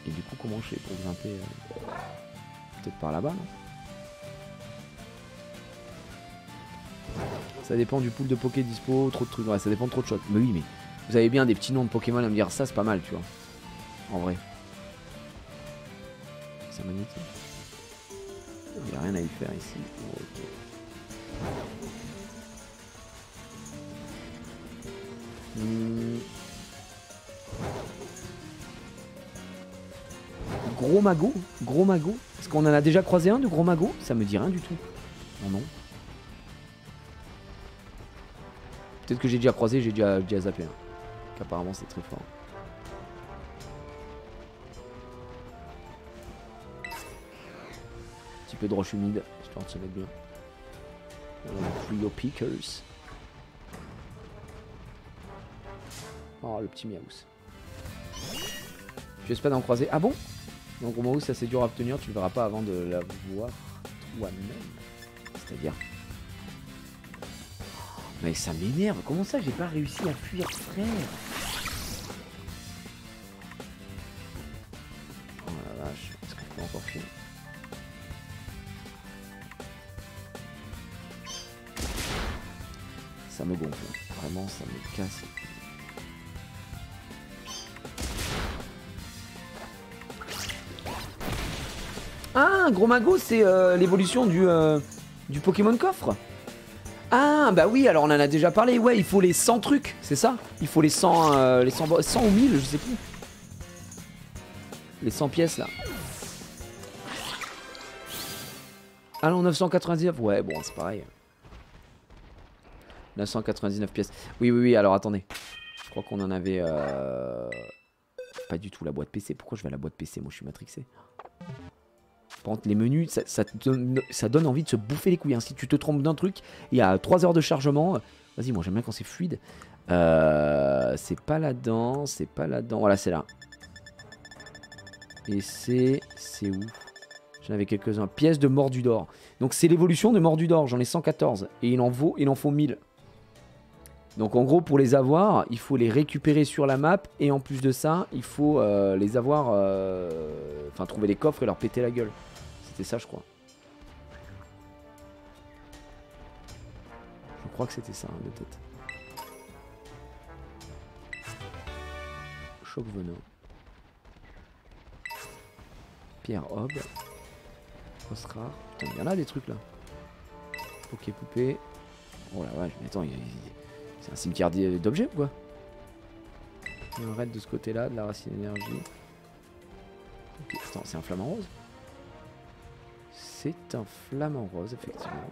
Et du coup, comment je fais pour grimper peut-être par là-bas, non? Ça dépend du pool de Poké dispo, trop de trucs. Ouais, ça dépend de trop de choses. Mais oui, mais vous avez bien des petits noms de Pokémon à me dire ça, c'est pas mal, tu vois. En vrai. C'est magnétique. Il n'y a rien à y faire ici. Okay. Gros magot? Gros magot? Est-ce qu'on en a déjà croisé un de gros magot? Ça me dit rien du tout. Non, non. Peut-être que j'ai déjà croisé, j'ai déjà zappé. Hein. Qu'apparemment c'est très fort. Un petit peu de roche humide, histoire de se mettre bien. Trio Pickers. Oh, le petit Miaous. J'espère d'en croiser. Ah bon? Donc au moment où ça c'est dur à obtenir, tu le verras pas avant de la voir toi-même. C'est-à-dire... Mais ça m'énerve. Comment ça j'ai pas réussi à fuir, frère? Oh la vache. Est-ce que je peux encore fuir? Ça me gonfle. Vraiment, ça me casse. Ah, Gros Mago, c'est l'évolution du Pokémon coffre. Ah, bah oui, alors on en a déjà parlé. Ouais, il faut les 100 trucs, c'est ça? Il faut les 100, 100 ou 1000, je sais plus. Les 100 pièces, là. Ah non, 999. Ouais, bon, c'est pareil. 999 pièces. Oui, oui, oui, alors attendez. Je crois qu'on en avait... Pas du tout la boîte PC. Pourquoi je vais à la boîte PC? Moi, je suis matrixé. Par contre, les menus, ça donne envie de se bouffer les couilles. Hein. Si tu te trompes d'un truc, il y a 3 heures de chargement. Vas-y, moi, j'aime bien quand c'est fluide. C'est pas là-dedans. C'est pas là-dedans. Voilà, c'est là. Et c'est où? J'en avais quelques-uns. Pièces de Mordudor. Donc, c'est l'évolution de Mordudor. J'en ai 114. Et il en faut 1000. Donc en gros pour les avoir, il faut les récupérer sur la map et en plus de ça, il faut les avoir, enfin trouver les coffres et leur péter la gueule. C'était ça je crois. Je crois que c'était ça hein, de tête. Choc venin. Pierre Hob. Os rare. Putain il y en a des trucs là. Ok poupée. Oh la vache mais attends c'est un cimetière d'objets ou quoi? Il y a un raid de ce côté-là, de la racine énergie. Okay, attends, c'est un flamant rose? C'est un flamant rose, effectivement.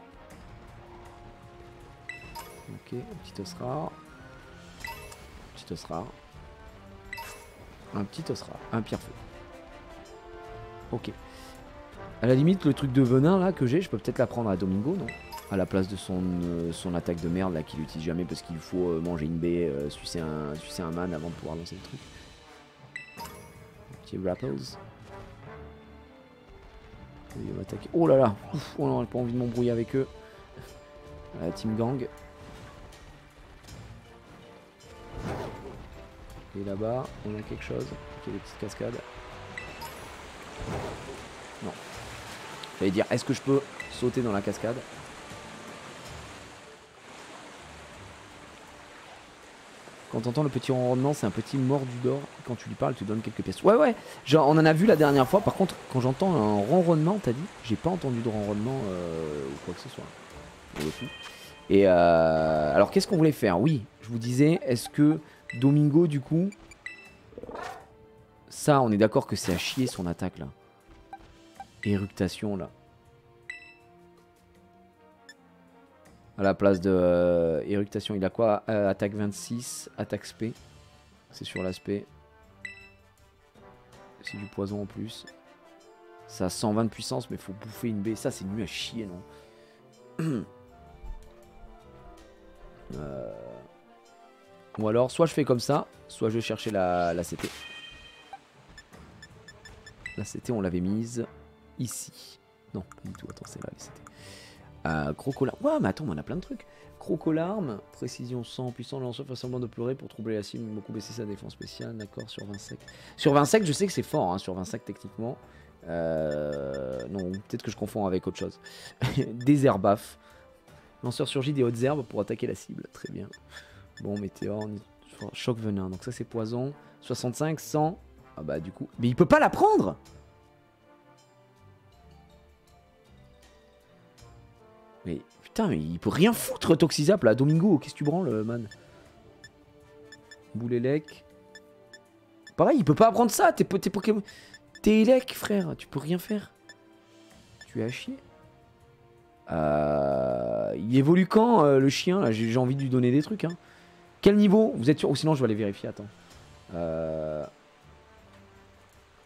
Ok, un petit os rare. Petit os rare. Un petit os rare. Un pierre-feu. Ok. À la limite, le truc de venin là que j'ai, je peux peut-être la prendre à Domingo, non? À la place de son attaque de merde là qu'il utilise jamais parce qu'il faut manger une baie, sucer un man avant de pouvoir lancer le truc. Petit Rapples. Il va m'attaquer. Oh là là. Ouf, oh non, j'ai pas envie de m'embrouiller avec eux. La team gang. Et là-bas, on a quelque chose. Ok, des petites cascades. Non. J'allais dire, est-ce que je peux sauter dans la cascade? Quand t'entends le petit ronronnement, c'est un petit Mordudor. Quand tu lui parles, il te donne quelques pièces. Ouais, ouais, genre, on en a vu la dernière fois. Par contre, quand j'entends un ronronnement, t'as dit, j'ai pas entendu de ronronnement ou quoi que ce soit. Et alors, qu'est-ce qu'on voulait faire? Oui, je vous disais, est-ce que Domingo, du coup, ça, on est d'accord que c'est à chier son attaque là. Éructation là. À la place de éructation, il a quoi? Attaque 26, attaque spé. C'est sur l'aspect. C'est du poison en plus. Ça a 120 de puissance, mais faut bouffer une baie. Ça, c'est nul à chier, non? Ou alors, soit je fais comme ça, soit je vais chercher la CT. La CT, on l'avait mise ici. Non, pas du tout. Attends, c'est là, la CT. Crocolarme. Ouais, mais attends, on a plein de trucs. Crocolarme, précision 100, puissant, le lanceur fait semblant de pleurer pour troubler la cible, beaucoup baisser sa défense spéciale, d'accord, sur 20 secs. Sur 20 secs, je sais que c'est fort, hein, sur 20 secs techniquement. Non, peut-être que je confonds avec autre chose. Désert baf. Lanceur surgit des hautes herbes pour attaquer la cible, très bien. Bon, météore, choc venin, donc ça c'est poison. 65, 100. Ah bah du coup... Mais il peut pas la prendre! Mais putain, mais il peut rien foutre Toxizap là, Domingo, qu'est-ce que tu branles, man? Boulélec. Pareil, il peut pas apprendre ça, t'es Pokémon. T'es Elec, frère, tu peux rien faire. Tu es à chier. Il évolue quand le chien là? J'ai envie de lui donner des trucs. Hein. Quel niveau? Vous êtes sûr? Ou sinon je vais aller vérifier, attends.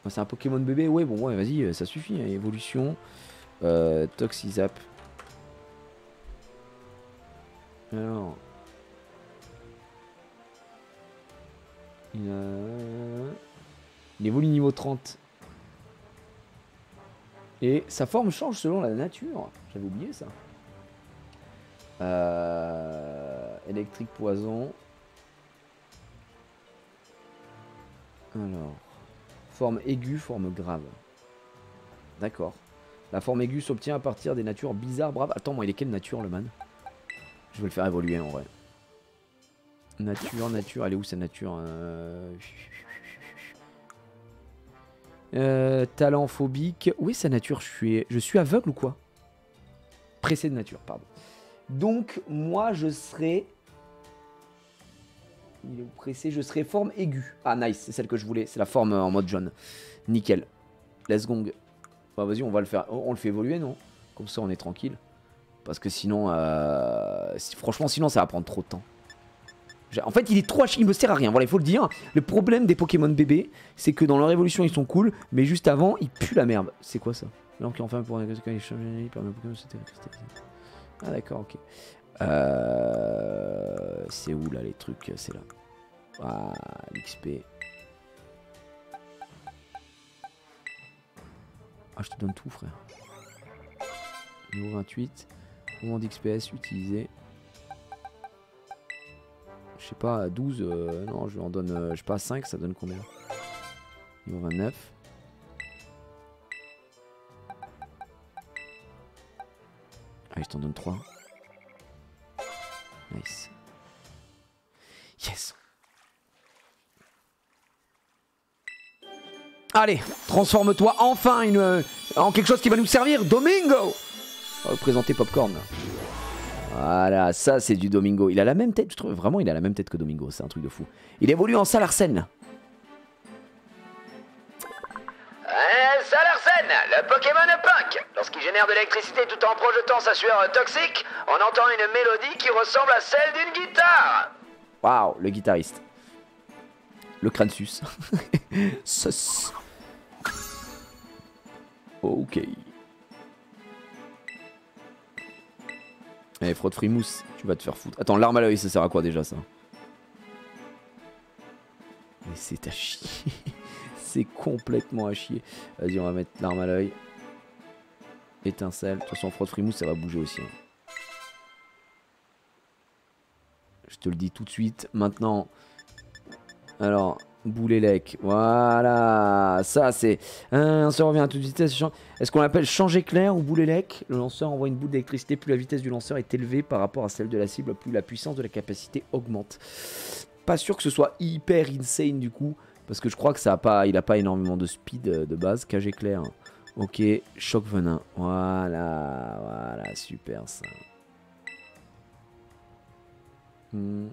C'est un Pokémon bébé, ouais, bon, ouais, vas-y, ça suffit. Hein. Évolution. Toxizap. Alors. Il évolue niveau 30. Et sa forme change selon la nature. J'avais oublié ça. Électrique, poison. Alors. Forme aiguë, forme grave. D'accord. La forme aiguë s'obtient à partir des natures bizarres, braves. Attends, moi, il est quelle nature, le man? Je vais le faire évoluer, en vrai. Nature, elle est où sa nature? Talent phobique. Où est sa nature? Je suis aveugle ou quoi? Pressé de nature, pardon. Donc, moi, je serai... Il est pressé, je serai forme aiguë. Ah, nice, c'est celle que je voulais. C'est la forme en mode jaune. Nickel. Let's gong. Bah, vas-y, on va le faire. On le fait évoluer, non? Comme ça, on est tranquille. Parce que sinon... franchement, sinon, ça va prendre trop de temps. En fait, il est trop il me sert à rien. Voilà, il faut le dire. Le problème des Pokémon bébés, c'est que dans leur évolution, ils sont cool, mais juste avant, ils puent la merde. C'est quoi ça? Là, qui enfin pour quand il change il permet Pokémon Ah d'accord, ok. C'est où là les trucs? C'est là. Ah, l'XP. Ah, je te donne tout, frère. Niveau 28. Moment d'XPS utilisé. Je sais pas, 12, non, je lui en donne, je sais pas, 5, ça donne combien? Niveau 29. Allez, je t'en donne 3. Nice. Yes. Allez, transforme-toi enfin en quelque chose qui va nous servir, Domingo. On va vous présenter Popcorn. Voilà, ça c'est du Domingo. Il a la même tête, je trouve vraiment il a la même tête que Domingo, c'est un truc de fou. Il évolue en Salarsen. Salarsen, le Pokémon Punk. Lorsqu'il génère de l'électricité tout en projetant sa sueur toxique, on entend une mélodie qui ressemble à celle d'une guitare. Waouh, le guitariste. Le Cransus. Sus. Ok. Eh, frotte frimousse, tu vas te faire foutre. Attends, l'arme à l'œil, ça sert à quoi déjà ça? Mais c'est à chier. C'est complètement à chier. Vas-y, on va mettre l'arme à l'œil. Étincelle. De toute façon, frotte frimousse, ça va bouger aussi. Hein. Je te le dis tout de suite. Maintenant. Alors, Boulélec. Voilà. Ça, c'est. Un lanceur revient à toute vitesse. Est-ce qu'on l'appelle change éclair ou Boulélec? Le lanceur envoie une boule d'électricité. Plus la vitesse du lanceur est élevée par rapport à celle de la cible, plus la puissance de la capacité augmente. Pas sûr que ce soit hyper insane du coup. Parce que je crois que ça a pas, il a pas énormément de speed de base. Cage éclair. Ok. Choc venin. Voilà. Voilà. Super ça. On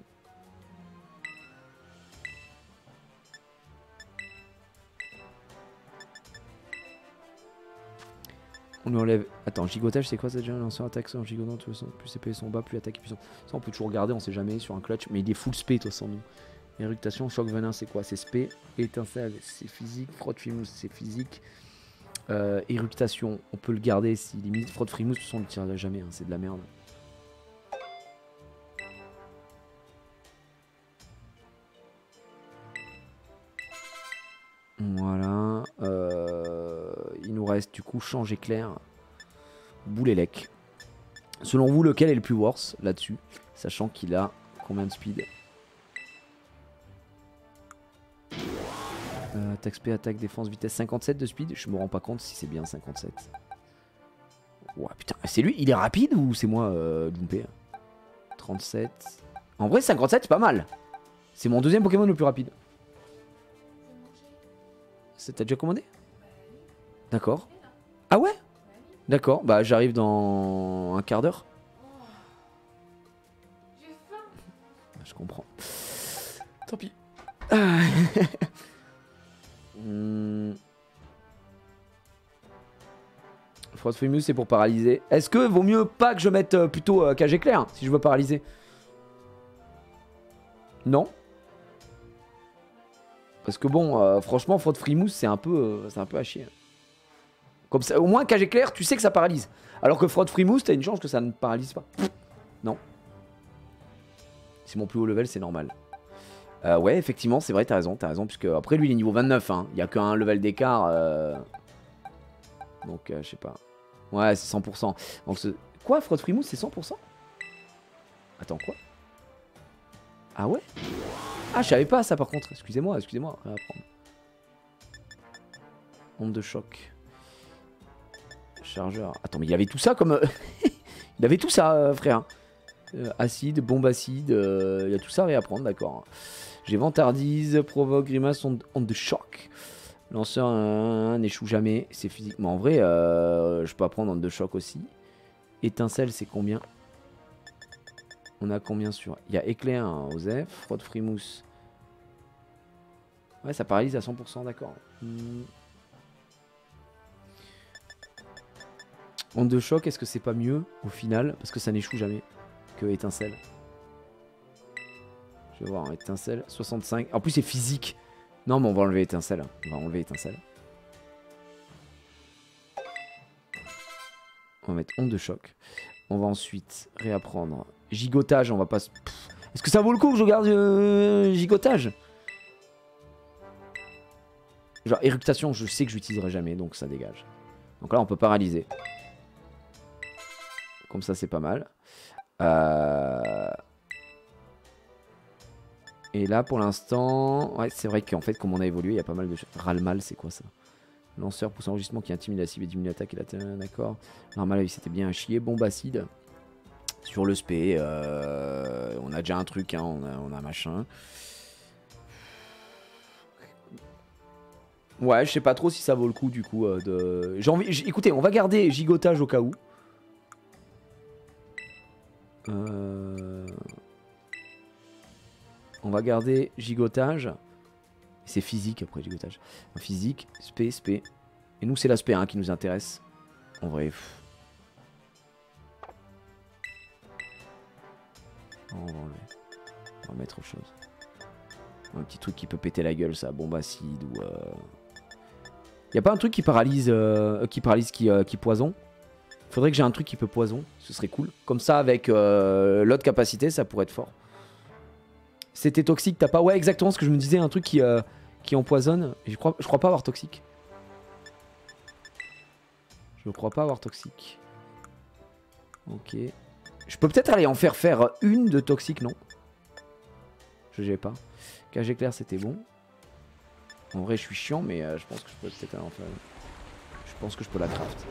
lui enlève. Attends, gigotage, c'est quoi ça déjà? Lanceur attaque en gigotant, plus CP sont bas, plus attaque est puissante. Ça, on peut toujours regarder, on sait jamais sur un clutch. Mais il est full spé, toi, sans nous. Éructation, choc venin, c'est quoi? C'est spé. Étincelle, c'est physique. Frotte frimousse, c'est physique. Éructation, on peut le garder si limite. Frotte frimousse, de toute façon, on le tirera jamais, hein, c'est de la merde. nous reste du coup Change Éclair, Boulélec. Selon vous, lequel est le plus worse là-dessus? Sachant qu'il a combien de speed? Attaque SP, attaque, défense, vitesse 57 de speed. Je me rends pas compte si c'est bien 57. Ouah putain, c'est lui, il est rapide ou c'est moi loupé? 37. En vrai 57 c'est pas mal. C'est mon deuxième Pokémon le plus rapide. T'as déjà commandé? D'accord. Ah ouais? D'accord, bah j'arrive dans un quart d'heure. Je comprends. Tant pis. Frost Famous c'est pour paralyser. Est-ce que vaut mieux pas que je mette plutôt Cage Éclair si je veux paralyser? Non. Parce que bon, franchement, Frost Famous c'est un peu à chier. Comme ça, au moins Cage Éclair, tu sais que ça paralyse. Alors que Frost Famous, t'as une chance que ça ne paralyse pas. Non. C'est mon plus haut level, c'est normal. Ouais, effectivement, c'est vrai, t'as raison, puisque après lui il est niveau 29, hein. Il y a qu'un level d'écart. Donc, je sais pas. Ouais, c'est 100%. Donc, quoi, Frost Famous, c'est 100%? Attends, quoi? Ah ouais? Ah, je savais pas ça par contre. Excusez-moi, réapprendre. Onde de choc. Chargeur. Attends, mais il y avait tout ça comme. Il avait tout ça, frère. Acide, bombe acide. Il y a tout ça à réapprendre, d'accord. J'ai vantardise, provoque, grimace, onde de choc. Lanceur n'échoue jamais. C'est physiquement en vrai. Je peux apprendre onde de choc aussi. Étincelle, c'est combien? On a combien sur. Il y a éclair, hein, Osef. Frost Famous. Ouais, ça paralyse à 100%, d'accord. Onde de choc, est-ce que c'est pas mieux au final? Parce que ça n'échoue jamais que étincelle. Je vais voir, étincelle, 65. En plus, c'est physique. Non, mais on va enlever étincelle. On va mettre onde de choc. On va ensuite réapprendre gigotage. On va pas. Est-ce que ça vaut le coup que je garde gigotage? Genre éructation, je sais que j'utiliserai jamais, donc ça dégage. Donc là, on peut paralyser. Comme ça, c'est pas mal. Et là, pour l'instant, ouais, c'est vrai qu'en fait, comme on a évolué, il y a pas mal de choses. Ralmal, c'est quoi ça? Lanceur, pousse enregistrement qui intimide la cible et diminue l'attaque et la. D'accord. Normal, c'était bien à chier. Bombe acide. Sur le spé, on a déjà un truc, hein, on a machin. Ouais, je sais pas trop si ça vaut le coup du coup de. Écoutez, on va garder gigotage au cas où. On va garder gigotage. C'est physique après gigotage. Physique, spé. Et nous c'est l'aspect hein, qui nous intéresse. En vrai. On va enlever. On va mettre autre chose. Un petit truc qui peut péter la gueule, ça, bombe acide ou. Y a pas un truc qui paralyse, qui poison? Faudrait que j'ai un truc qui peut poison, ce serait cool. Comme ça, avec l'autre capacité, ça pourrait être fort. C'était toxique, t'as pas? Ouais, exactement ce que je me disais, un truc qui empoisonne. Je crois pas avoir toxique. Je crois pas avoir toxique. Ok. Je peux peut-être aller en faire une de toxique, non? Je sais pas. Cage éclair, c'était bon. En vrai, je suis chiant, mais je pense que je peux peut-être en faire une. Je pense que je peux la craft.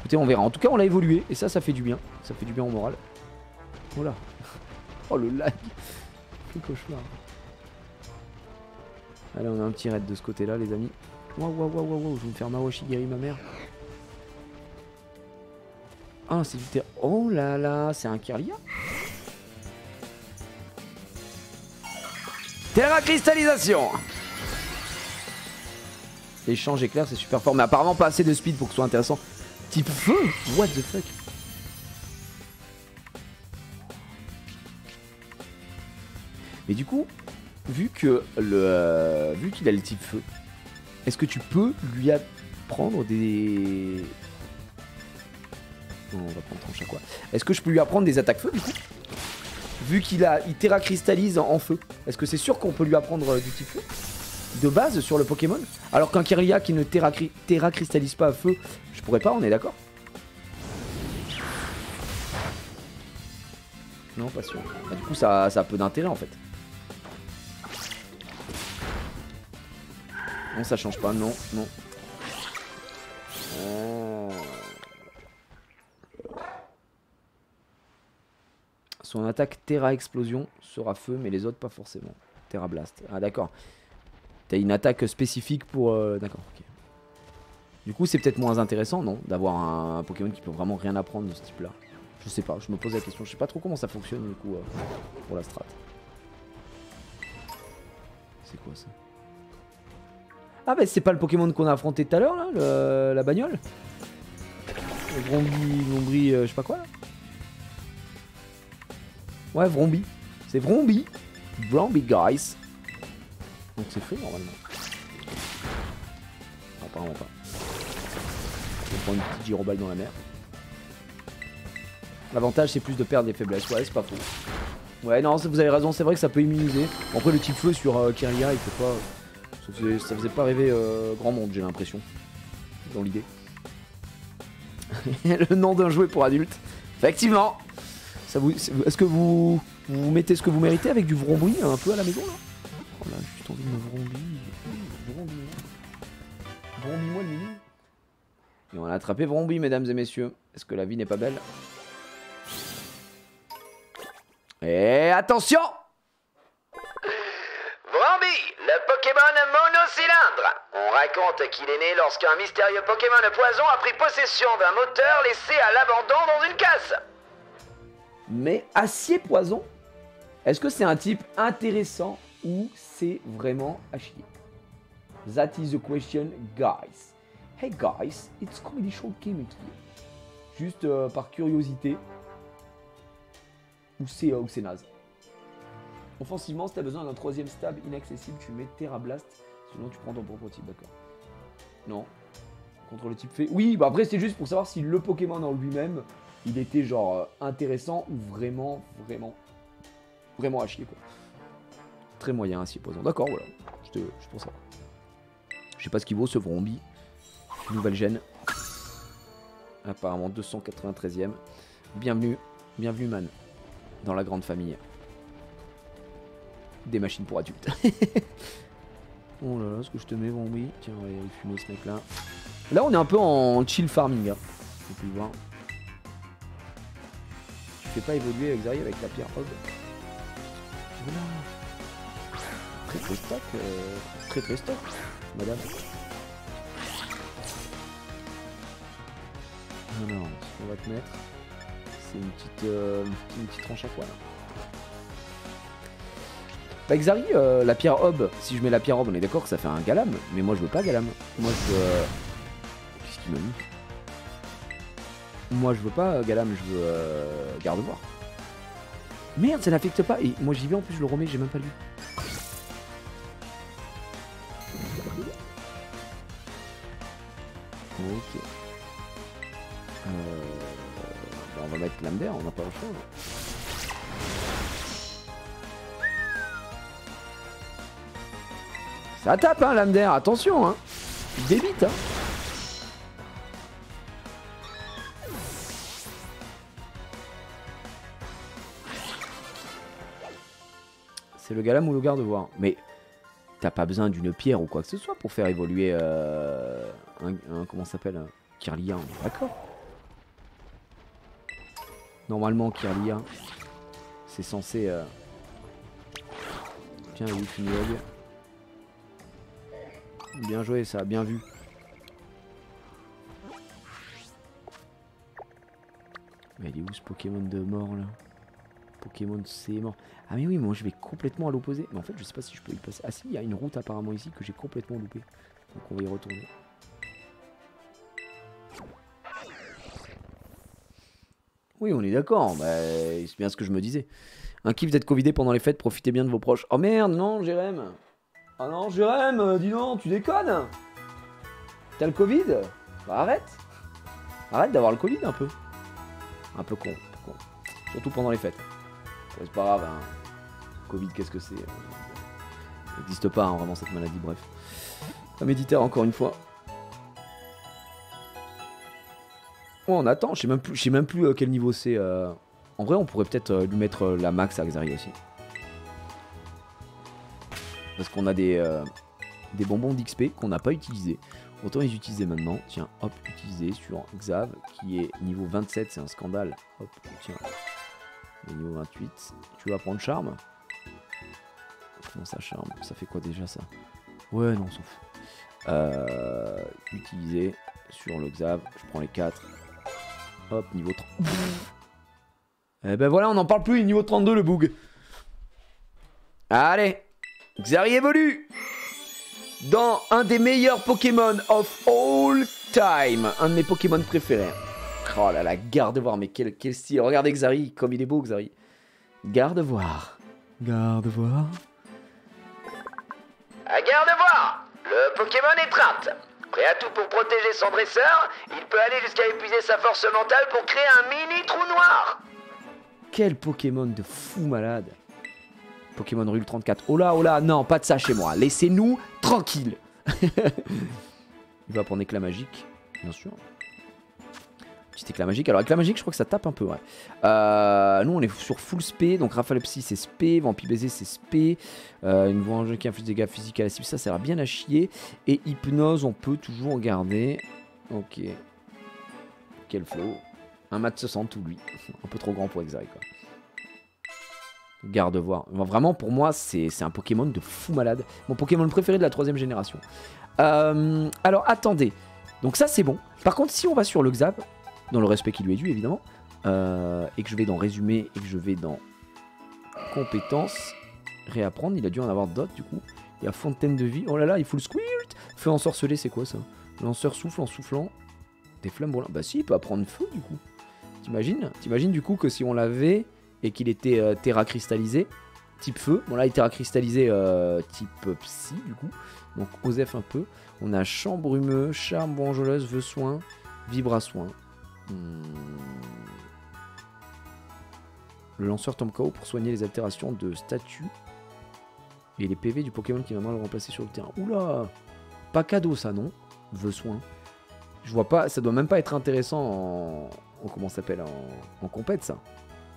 Écoutez, on verra. En tout cas, on l'a évolué. Et ça fait du bien. Ça fait du bien au moral. Voilà. Oh, le lag. Quel cauchemar. Allez, on a un petit raid de ce côté-là, les amis. Waouh. Je vais me faire Mawashi guérir ma mère. Ah, c'est du terre. Oh là là, c'est un Kirlia. Terra cristallisation. L'échange éclair, c'est super fort. Mais apparemment, pas assez de speed pour que ce soit intéressant. Type feu. What the fuck. Mais du coup, vu qu'il a le type feu, est-ce que tu peux lui apprendre des... Non, on va prendre tranche à quoi. Est-ce que je peux lui apprendre des attaques feu du coup? Vu qu'il terra cristallise en feu. Est-ce que c'est sûr qu'on peut lui apprendre du type feu? de base sur le Pokémon. Alors qu'un Kirlia qui ne terra cristallise pas à feu, je pourrais pas, on est d'accord? Non, pas sûr. Bah, du coup, ça a peu d'intérêt en fait. Non, ça change pas, non, non. Son attaque Terra Explosion sera feu, mais les autres pas forcément. Terra Blast. Ah d'accord. T'as une attaque spécifique pour... D'accord, ok. Du coup, c'est peut-être moins intéressant, non? D'avoir un Pokémon qui peut vraiment rien apprendre de ce type-là. Je sais pas, je me pose la question. Je sais pas trop comment ça fonctionne du coup pour la strat. C'est quoi ça? Ah bah c'est pas le Pokémon qu'on a affronté tout à l'heure là, la bagnole. Vrombie, je sais pas quoi là. Ouais, Vrombie. C'est Vrombie. Vrombie, guys. Donc c'est feu normalement. Apparemment pas. Je vais prendre une petite gyroballe dans la mer. L'avantage c'est plus de perdre des faiblesses. Ouais, c'est pas faux. Ouais, non, vous avez raison, c'est vrai que ça peut immuniser. Après, le type feu sur Kirlia, il fait pas. Ça faisait pas rêver grand monde, j'ai l'impression. Dans l'idée. Le nom d'un jouet pour adultes. Effectivement. Est-ce que vous mettez ce que vous méritez avec du Vrombie un peu à la maison là? Oh là, j'ai juste envie de me Vrombie. Vrombie-moi le mini. Et on a attrapé Vrombie, mesdames et messieurs. Est-ce que la vie n'est pas belle? Et attention! Vrombie, le Pokémon monocylindre. On raconte qu'il est né lorsqu'un mystérieux Pokémon poison a pris possession d'un moteur laissé à l'abandon dans une casse. Mais acier poison? Est-ce que c'est un type intéressant ou c'est vraiment à chier? That is the question, guys. Hey guys, it's comedy show game here. Juste par curiosité. Ou c'est naze. Offensivement, si t'as besoin d'un troisième stab inaccessible, tu mets Terra Blast. Sinon, tu prends ton propre type, d'accord. Non. Contre le type fait. Oui, bah après, c'est juste pour savoir si le Pokémon en lui-même, il était genre intéressant ou vraiment à chier, quoi. Très moyen, acier poison. D'accord, voilà. Je pense ça. Je sais pas ce qu'il vaut ce Vrombie. Nouvelle gêne. Apparemment 293ème. Bienvenue man. Dans la grande famille des machines pour adultes. Oh là là, ce que je te mets, Vrombie. Tiens, on va aller fumer ce mec là. Là, on est un peu en chill farming. Hein. Vous pouvez voir. Tu fais pas évoluer avec Xari avec la pierre Hog. Voilà. Très stock, madame. Alors, ce qu'on va te mettre, c'est une petite tranche à quoi là. Bah Xari, la pierre Hob, si je mets la pierre Hob, on est d'accord que ça fait un Galam, mais moi je veux pas Galam. Moi je veux... Qu'est-ce qu'il m'a mis? Moi je veux pas Galam, je veux Gardevoir. Merde, ça n'affecte pas, et moi j'y vais en plus, je le remets, j'ai même pas lu. Ok. Bah on va mettre Lamder, on n'a pas le choix. Ça tape hein Lamder, attention hein. Il débite hein. C'est le Galam ou le Gardevoir. Mais t'as pas besoin d'une pierre ou quoi que ce soit pour faire évoluer comment ça s'appelle, Kirlia, d'accord. Normalement Kirlia c'est censé tiens Wikinog. Bien joué ça, bien vu. Mais il est où ce Pokémon de mort là? Pokémon c'est mort. Ah mais oui, moi je vais complètement à l'opposé. Mais en fait je sais pas si je peux y passer. Ah si, il y a une route apparemment ici que j'ai complètement loupé. Donc on va y retourner. Oui on est d'accord, bah, c'est bien ce que je me disais. Un kiff d'être covidé pendant les fêtes, profitez bien de vos proches. Oh merde, non Jérém. Ah non Jérém, dis donc, tu déconnes. T'as le Covid? Bah arrête. Arrête d'avoir le Covid un peu. Un peu con. Surtout pendant les fêtes. C'est pas grave, hein. Covid, qu'est-ce que c'est? n'existe pas hein, vraiment cette maladie, bref. La méditerre encore une fois. Oh, on attend, je sais même plus quel niveau c'est. En vrai, on pourrait peut-être lui mettre la max à Xari aussi. Parce qu'on a des bonbons d'XP qu'on n'a pas utilisés. Autant les utiliser maintenant. Tiens, hop, utiliser sur Xav qui est niveau 27, c'est un scandale. Hop, tiens. Niveau 28. Tu vas prendre charme. Comment ça charme? Ça fait quoi déjà ça? Ouais, non, on s'en fout. Utiliser sur le Xav. Je prends les 4. Hop, niveau 30. Et ben voilà, on n'en parle plus, niveau 32 le boug. Allez, Xari évolue dans un des meilleurs Pokémon of all time. Un de mes Pokémon préférés. Oh là là, Gardevoir, mais quel style. Regardez Xari, comme il est beau Xari. Gardevoir. Gardevoir. À Gardevoir, le Pokémon étreinte. Prêt à tout pour protéger son dresseur, il peut aller jusqu'à épuiser sa force mentale pour créer un mini trou noir. Quel Pokémon de fou malade. Pokémon Rule 34. Oh là, non, pas de ça chez moi. Laissez-nous tranquille. Il va prendre éclat magique, bien sûr. Petit éclat magique. Alors éclat magique, je crois que ça tape un peu, ouais. Nous, on est sur full spé. Donc Rafalopsie, c'est spé. Vampi baiser, c'est spé. Une voix qui inflige des dégâts physiques à la cible, ça sert bien à chier. Et hypnose, on peut toujours garder. Ok. Quel flow. 1m60 tout lui. Un peu trop grand pour Xari, quoi. Gardevoir. Vraiment, pour moi, c'est un Pokémon de fou malade. Mon Pokémon préféré de la 3ème génération. Alors, attendez. Donc ça, c'est bon. Par contre, si on va sur le Xav, dans le respect qui lui est dû, évidemment, et que je vais dans résumé, et que je vais dans compétences, réapprendre, il a dû en avoir d'autres, du coup. Il y a fontaine de vie. Oh là là, il faut le squirt. Feu ensorcelé, c'est quoi, ça? Lanceur souffle en soufflant. Des flammes brûlantes. Bah si, il peut apprendre feu, du coup. T'imagines, du coup, que si on l'avait... et qu'il était terra cristallisé, type feu. Bon là il est terra cristallisé type psy du coup. Donc Osef un peu. On a champ brumeux, charme branjoleuse, vœu soin, vibra soin. Le lanceur tombe KO pour soigner les altérations de statut. Et les PV du Pokémon qui viendra le remplacer sur le terrain. Oula, pas cadeau ça non. Vœu soin. Je vois pas, ça doit même pas être intéressant en comment ça s'appelle en compète ça.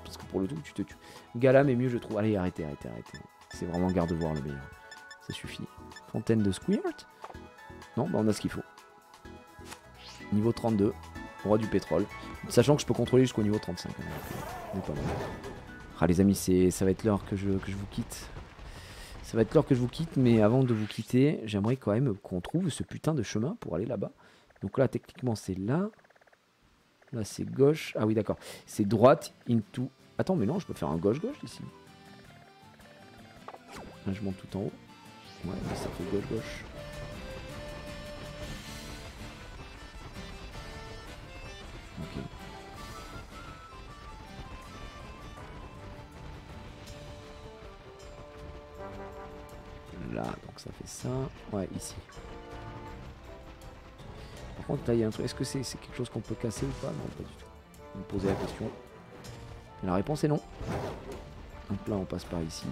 Parce que pour le tout, tu te tues. Galam est mieux, je trouve. Allez, arrêtez. C'est vraiment Gardevoir le meilleur. Ça suffit. Fontaine de Squirt. Non, bah on a ce qu'il faut. Niveau 32. Roi du pétrole. Sachant que je peux contrôler jusqu'au niveau 35. Donc, pas mal. Ah, les amis, ça va être l'heure que je vous quitte. Ça va être l'heure que je vous quitte. Mais avant de vous quitter, j'aimerais quand même qu'on trouve ce putain de chemin pour aller là-bas. Donc là, techniquement, c'est là. Là, c'est gauche. Ah oui, d'accord. C'est droite, into... Attends, mais non, je peux faire un gauche-gauche ici. Là, je monte tout en haut. Ouais, mais ça fait gauche-gauche. Ok. Là, donc ça fait ça. Ouais, ici. Par contre, là, il y a un truc. Est-ce que c'est quelque chose qu'on peut casser ou pas? Non, pas du tout. Vous me posez la question. Et la réponse est non. Donc là, on passe par ici.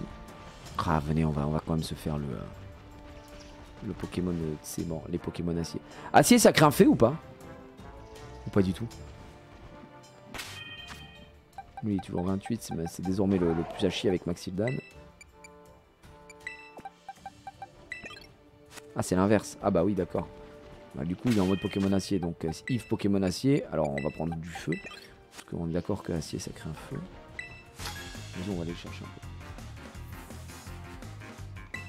Ah, venez, on va quand même se faire le Pokémon. C'est bon, les Pokémon acier. Acier, ça crée un fée ou pas? Ou pas du tout? Lui, il est toujours 28. C'est désormais le plus à chier avec Maxildan. Ah, c'est l'inverse. Ah, bah oui, d'accord. Bah, du coup, il est en mode Pokémon acier. Donc, Yves Pokémon acier. Alors, on va prendre du feu. Parce qu'on est d'accord que l'acier, ça crée un feu. Vas-y, on va aller le chercher un peu.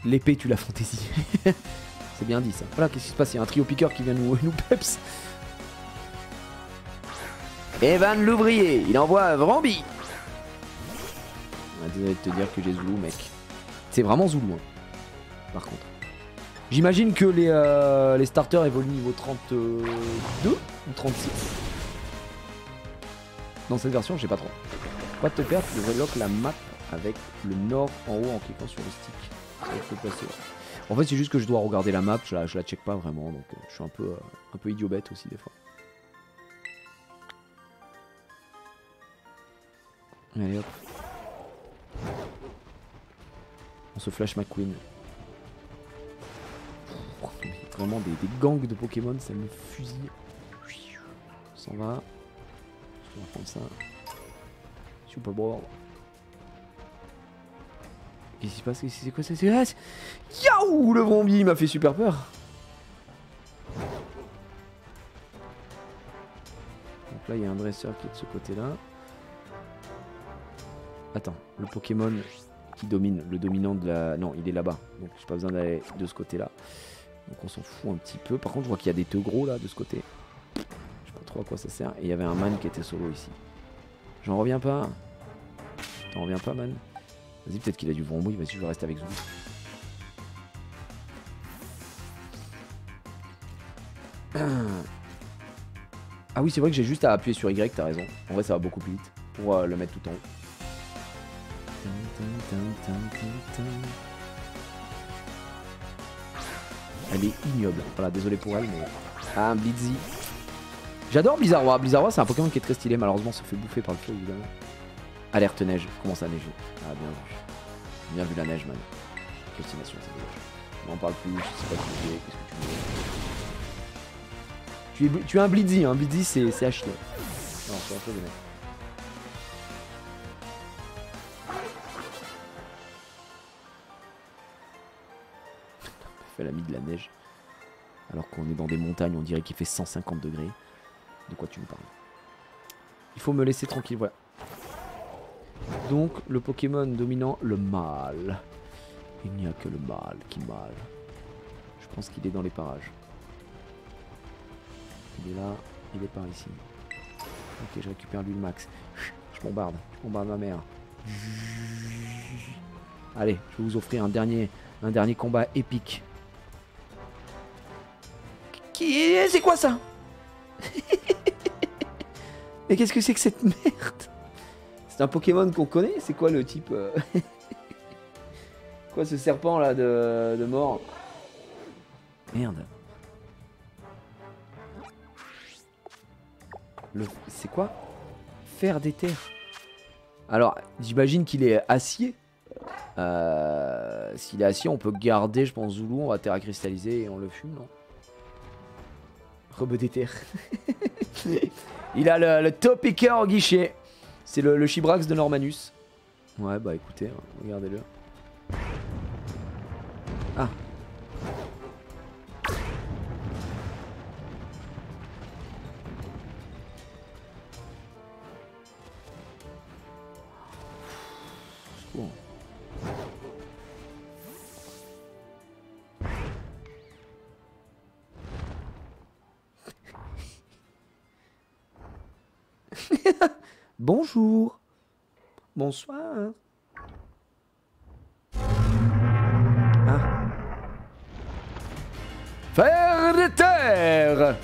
L'épée, tu la fantaisie. C'est bien dit, ça. Voilà, qu'est-ce qui se passe? Il y a un trio piqueur qui vient nous peps. Evan l'ouvrier, il envoie Vrambi. Désolé de te dire que j'ai Zoulou, mec. C'est vraiment Zoulou, hein. Par contre. J'imagine que les starters évoluent niveau 32 ou 36. Dans cette version, je sais pas trop. Pas de te perdre, tu devrais lock la map avec le nord en haut en cliquant sur le stick. Ça il faut placer. En fait, c'est juste que je dois regarder la map, je la check pas vraiment, donc je suis un peu idiot bête aussi des fois. Allez hop. On se flash McQueen. Vraiment des gangs de Pokémon, ça me fusille. On s'en va. On va prendre ça. Super board. Qu'est-ce qui se passe? C'est quoi ça? Yaouh! Le Bromby, il m'a fait super peur. Donc là, il y a un dresseur qui est de ce côté-là. Attends, le Pokémon qui domine, le dominant de la... Non, il est là-bas. Donc j'ai pas besoin d'aller de ce côté-là. Donc on s'en fout un petit peu. Par contre, je vois qu'il y a des teugros là, de ce côté. Je sais pas trop à quoi ça sert. Et il y avait un man qui était solo ici. J'en reviens pas. T'en reviens pas, man? Vas-y, peut-être qu'il a du Vrombouille. Vas-y, je vais rester avec Zoulou. Ah oui, c'est vrai que j'ai juste à appuyer sur Y, t'as raison. En vrai, ça va beaucoup plus vite pour le mettre tout en haut. Elle est ignoble. Voilà, désolé pour elle, mais... Ah, un Blitzy. J'adore Blizzardroid. Blizzardroid, c'est un Pokémon qui est très stylé. Malheureusement, ça fait bouffer par le feu, évidemment. Alerte neige. Commence à neiger. Ah, bien vu. Bien vu la neige, man. Quelle estimation, c'est dommage. On n'en parle plus. Je sais pas qui tu es. Qu'est-ce que tu veux? Tu es un Blitzy. Un Blitzy, c'est à chier. Non, c'est un peu de mec. Elle a mis de la neige. Alors qu'on est dans des montagnes, on dirait qu'il fait 150 degrés. De quoi tu me parles? Il faut me laisser tranquille, voilà. Donc, le Pokémon dominant, le mâle. Il n'y a que le mâle qui mâle. Je pense qu'il est dans les parages. Il est là, il est par ici. Ok, je récupère lui le max. Je bombarde ma mère. Allez, je vais vous offrir un dernier combat épique. C'est quoi ça? Mais qu'est-ce que c'est que cette merde? C'est un Pokémon qu'on connaît? C'est quoi le type Quoi ce serpent là de mort? Merde. C'est quoi? Fer d'éther. Alors, j'imagine qu'il est acier. S'il est acier, on peut garder, je pense, Zoulou. On va terra cristalliser et on le fume, non? Robe d'éther. Il a le Topica au guichet. C'est le Chibrax de Normanus. Ouais, bah écoutez, regardez-le. Ah. Bon. Bonjour. Bonsoir. Ah. Fer de terre.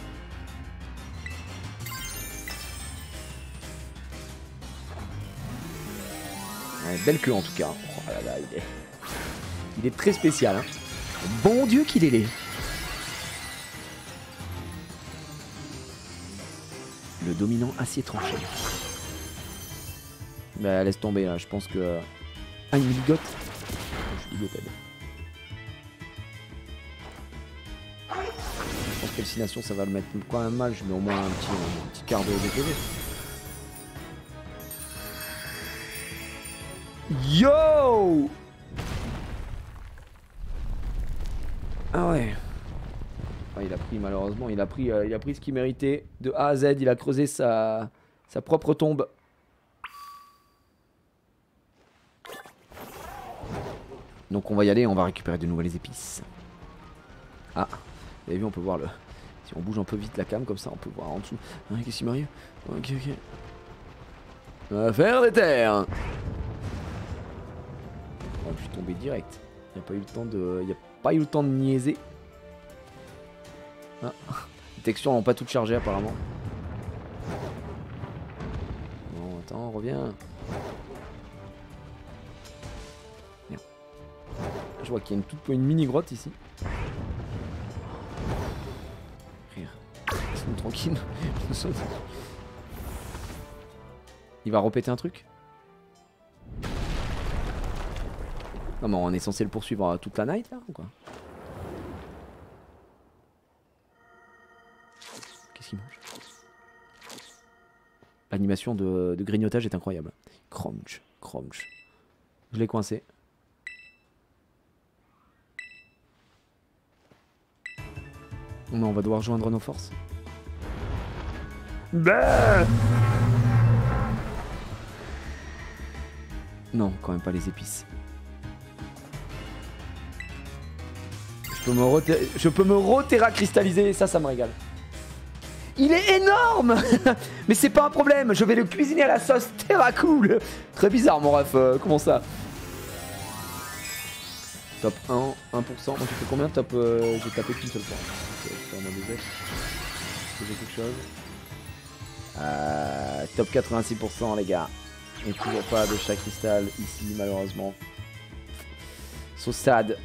Ouais, belle queue en tout cas. Oh là là, il est très spécial. Hein. Bon Dieu qu'il est laid. Le dominant acier tranché. Bah laisse tomber là, je pense que... Ah, il me ligote. Je suis ligoté. Je pense qu'hallucination ça va le mettre quand même mal, je mets au moins un petit quart de DPV. Yo! Ah ouais. Ah, il a pris malheureusement, il a pris ce qu'il méritait de A à Z, il a creusé sa propre tombe. Donc on va y aller, on va récupérer de nouvelles épices. Ah, vous avez vu, on peut voir le... Si on bouge un peu vite la cam comme ça, on peut voir en dessous. Ah, qu'est-ce qui m'arrive? Ok, ok. On va faire des terres. Oh, je suis tombé direct. Il n'y a pas eu le temps de... Il n'y a pas eu le temps de niaiser. Ah. Les textures n'ont pas toutes chargées apparemment. Bon, attends, reviens. Merde. Je vois qu'il y a une mini grotte ici. Rire. Laisse-nous tranquille. Il va repéter un truc? Non mais on est censé le poursuivre toute la night là ou quoi? qu'il mange. L'animation de grignotage est incroyable. Crunch, crunch. Je l'ai coincé. Non, on va devoir joindre nos forces. Bah non, quand même pas les épices. Je peux me re-terra cristalliser et ça me régale. Il est énorme. Mais c'est pas un problème, je vais le cuisiner à la sauce terra cool. Très bizarre mon ref, comment ça? Top 1, 1%. Moi tu fais combien? Top j'ai tapé qu'une seule fois. J'ai quelque chose. Top 86% les gars. Et toujours pas de chat cristal ici malheureusement. So sad.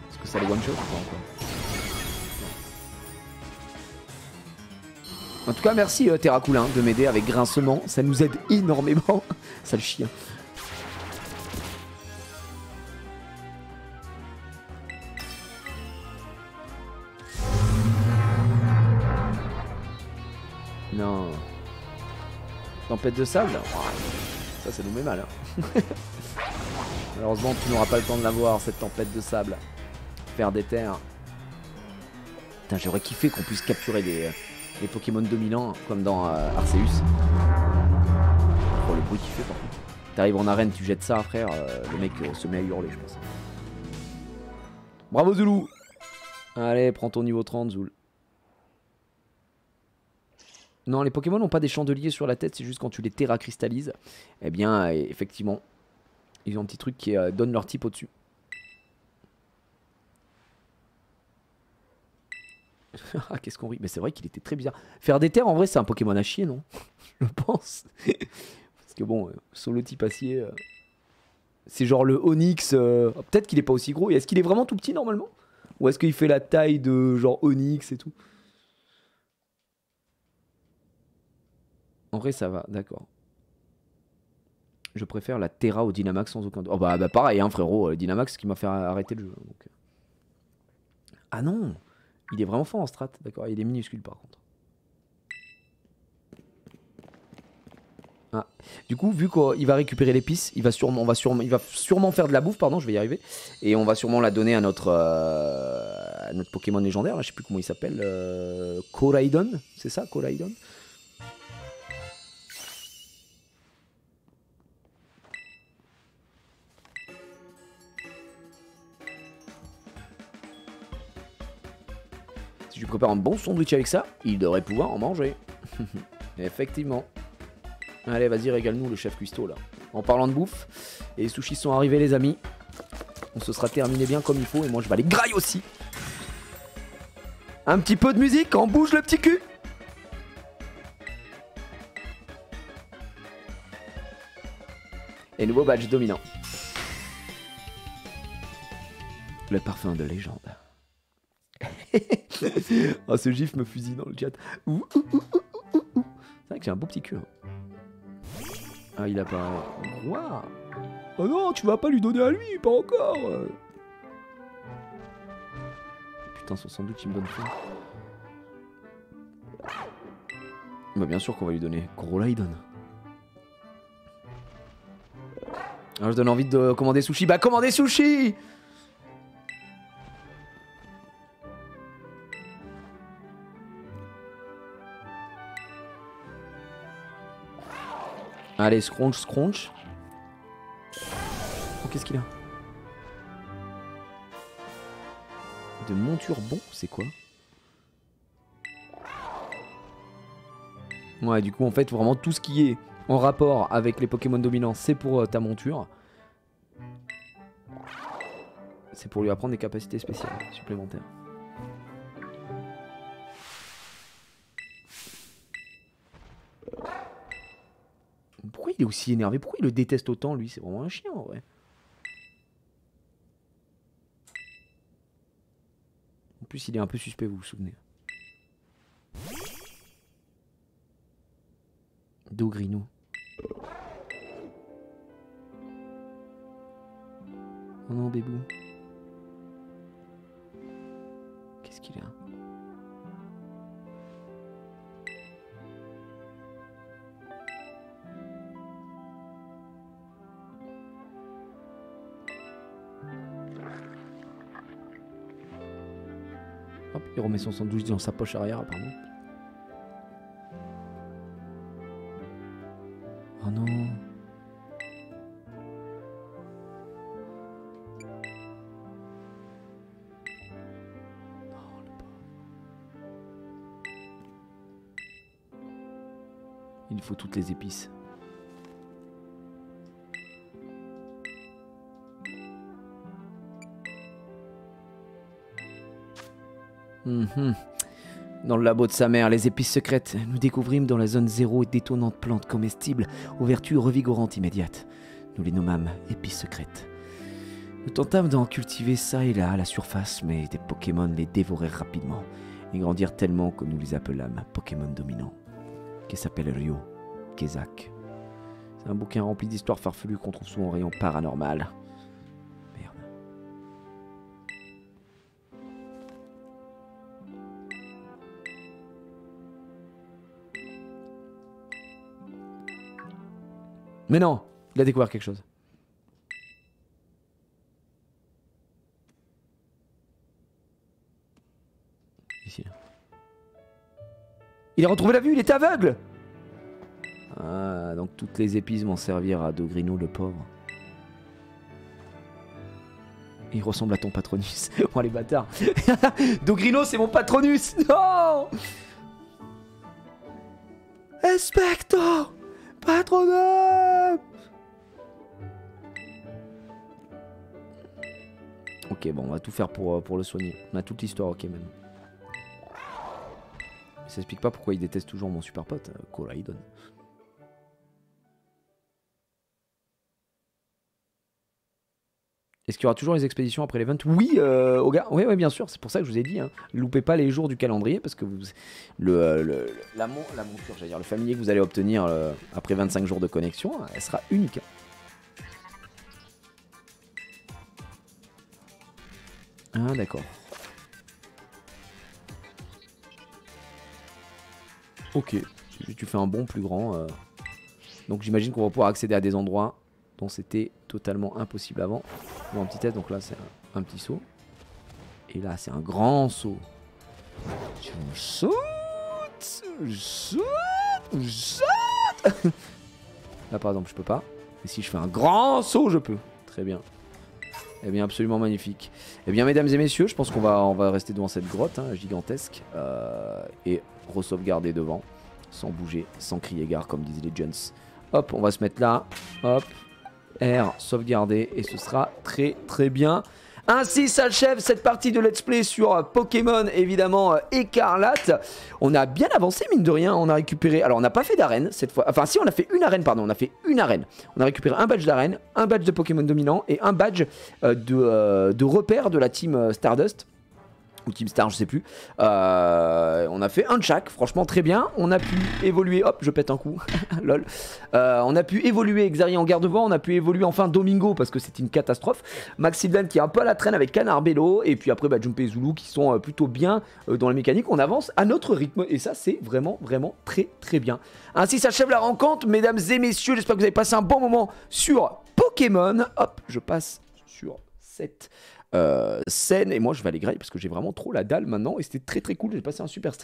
Est-ce que ça les one shot ou pas encore? En tout cas merci Terracoulin de m'aider avec Grincement. Ça nous aide énormément. Sale chien. Non. Tempête de sable? Ça nous met mal. Hein. Malheureusement, tu n'auras pas le temps de la voir, cette tempête de sable. Faire des terres. Putain, j'aurais kiffé qu'on puisse capturer les Pokémon dominants, comme dans Arceus. Oh, le bruit qu'il fait, par contre. T'arrives en arène, tu jettes ça, frère. Le mec se met à hurler, je pense. Bravo, Zoulou! Allez, prends ton niveau 30, Zoul. Non, les Pokémon n'ont pas des chandeliers sur la tête, c'est juste quand tu les terracristallises. Eh bien, effectivement, ils ont un petit truc qui donne leur type au-dessus. Ah, qu'est-ce qu'on rit. Mais c'est vrai qu'il était très bizarre. Faire des terres, en vrai, c'est un Pokémon à chier, non? Je pense. Parce que bon, solo type acier, c'est genre le Onix. Peut-être qu'il est pas aussi gros. Et est-ce qu'il est vraiment tout petit normalement? Ou est-ce qu'il fait la taille de genre Onix et tout? En vrai, ça va, d'accord. Je préfère la Terra au Dynamax sans aucun doute. Oh bah pareil, hein, frérot, Dynamax qui m'a fait arrêter le jeu. Donc. Ah non, il est vraiment fort en strat, d'accord, il est minuscule par contre. Ah. Du coup, vu qu'il va récupérer l'épice, il va sûrement faire de la bouffe, pardon, je vais y arriver. Et on va sûrement la donner à notre Pokémon légendaire, là, je sais plus comment il s'appelle. Koraidon, c'est ça, Koraidon? Si je prépare un bon sandwich avec ça, il devrait pouvoir en manger. Effectivement. Allez, vas-y, régale-nous le chef cuistot là. En parlant de bouffe, et les sushis sont arrivés les amis. On se sera terminé bien comme il faut et moi je vais aller grailler aussi. Un petit peu de musique, on bouge le petit cul. Et nouveau badge dominant. Le parfum de légende. Oh, ce gif me fusille dans le chat. C'est vrai que j'ai un beau petit cul. Hein. Ah, il a pas... Waouh. Oh non, tu vas pas lui donner à lui, pas encore. Putain, son doute, il me donne faim. Bah bien sûr qu'on va lui donner. Gros là, il donne. Alors je donne envie de commander sushi. Bah commandez sushi. Allez, scrunch, scrunch. Oh, qu'est-ce qu'il a? De monture bon, c'est quoi? Ouais, du coup, en fait, vraiment tout ce qui est en rapport avec les Pokémon dominants, c'est pour ta monture. C'est pour lui apprendre des capacités spéciales supplémentaires. Pourquoi il est aussi énervé? Pourquoi il le déteste autant, lui? C'est vraiment un chien, en vrai. En plus, il est un peu suspect, vous vous souvenez. Dogrino. Oh non, bébou. Qu'est-ce qu'il a? Hop, il remet son sandwich dans sa poche arrière, apparemment. Oh non. Il faut toutes les épices. Dans le labo de sa mère, les épices secrètes, nous découvrîmes dans la zone 0 d'étonnantes plantes comestibles aux vertus revigorantes immédiates. Nous les nommâmes épices secrètes. Nous tentâmes d'en cultiver ça et là à la surface, mais des Pokémon les dévorèrent rapidement et grandirent tellement que nous les appelâmes Pokémon dominants, qui s'appelle Ryo Kezak. C'est un bouquin rempli d'histoires farfelues qu'on trouve souvent en rayon paranormal. Merde. Mais non, il a découvert quelque chose. Ici. Il a retrouvé la vue, il est aveugle. Ah, donc toutes les épices vont servir à Dogrino le pauvre. Il ressemble à ton Patronus. Oh les bâtards. Dogrino c'est mon Patronus. Non. Inspector Patronus. Ok, bon, on va tout faire pour le soigner. On a toute l'histoire, ok, même. Ça explique pas pourquoi il déteste toujours mon super pote, Koraidon. Est-ce qu'il y aura toujours les expéditions après l'event? Oui, Oga. Oui, bien sûr. C'est pour ça que je vous ai dit. Hein. Loupez pas les jours du calendrier parce que la monture, j'allais dire, le familier que vous allez obtenir après 25 jours de connexion, elle sera unique. Ah, d'accord. Ok. Tu fais un bond plus grand. Donc j'imagine qu'on va pouvoir accéder à des endroits dont c'était totalement impossible avant. Bon, un petit test, donc là c'est un petit saut. Et là c'est un grand saut. Je saute. Là par exemple je peux pas. Et si je fais un grand saut je peux. Très bien. Eh bien absolument magnifique. Eh bien mesdames et messieurs, je pense qu'on va rester devant cette grotte gigantesque. Et re-sauvegarder devant. Sans bouger, sans crier gare comme disent les Jones. Hop, on va se mettre là. Hop. R, sauvegarder. Et ce sera très très bien. Ainsi s'achève cette partie de let's play sur Pokémon, évidemment, Écarlate. On a bien avancé, mine de rien. On a récupéré... Alors, on n'a pas fait d'arène cette fois. Enfin, si, on a fait une arène, pardon. On a fait une arène. On a récupéré un badge d'arène, un badge de Pokémon dominant et un badge de repère de la team Stardust. Ou Team Star, je sais plus. On a fait un de chaque, franchement très bien. On a pu évoluer, hop, je pète un coup, lol. On a pu évoluer Xari en garde-voie, on a pu évoluer enfin Domingo parce que c'était une catastrophe. Maxildan qui est un peu à la traîne avec Canarbello. Et puis après, Junpei et Zulu qui sont plutôt bien dans les mécaniques. On avance à notre rythme et ça, c'est vraiment, vraiment très, très bien. Ainsi s'achève la rencontre, mesdames et messieurs. J'espère que vous avez passé un bon moment sur Pokémon. Hop, je passe sur cette... scène et moi je vais aller grailler parce que j'ai vraiment trop la dalle maintenant et c'était très très cool, j'ai passé un super stream.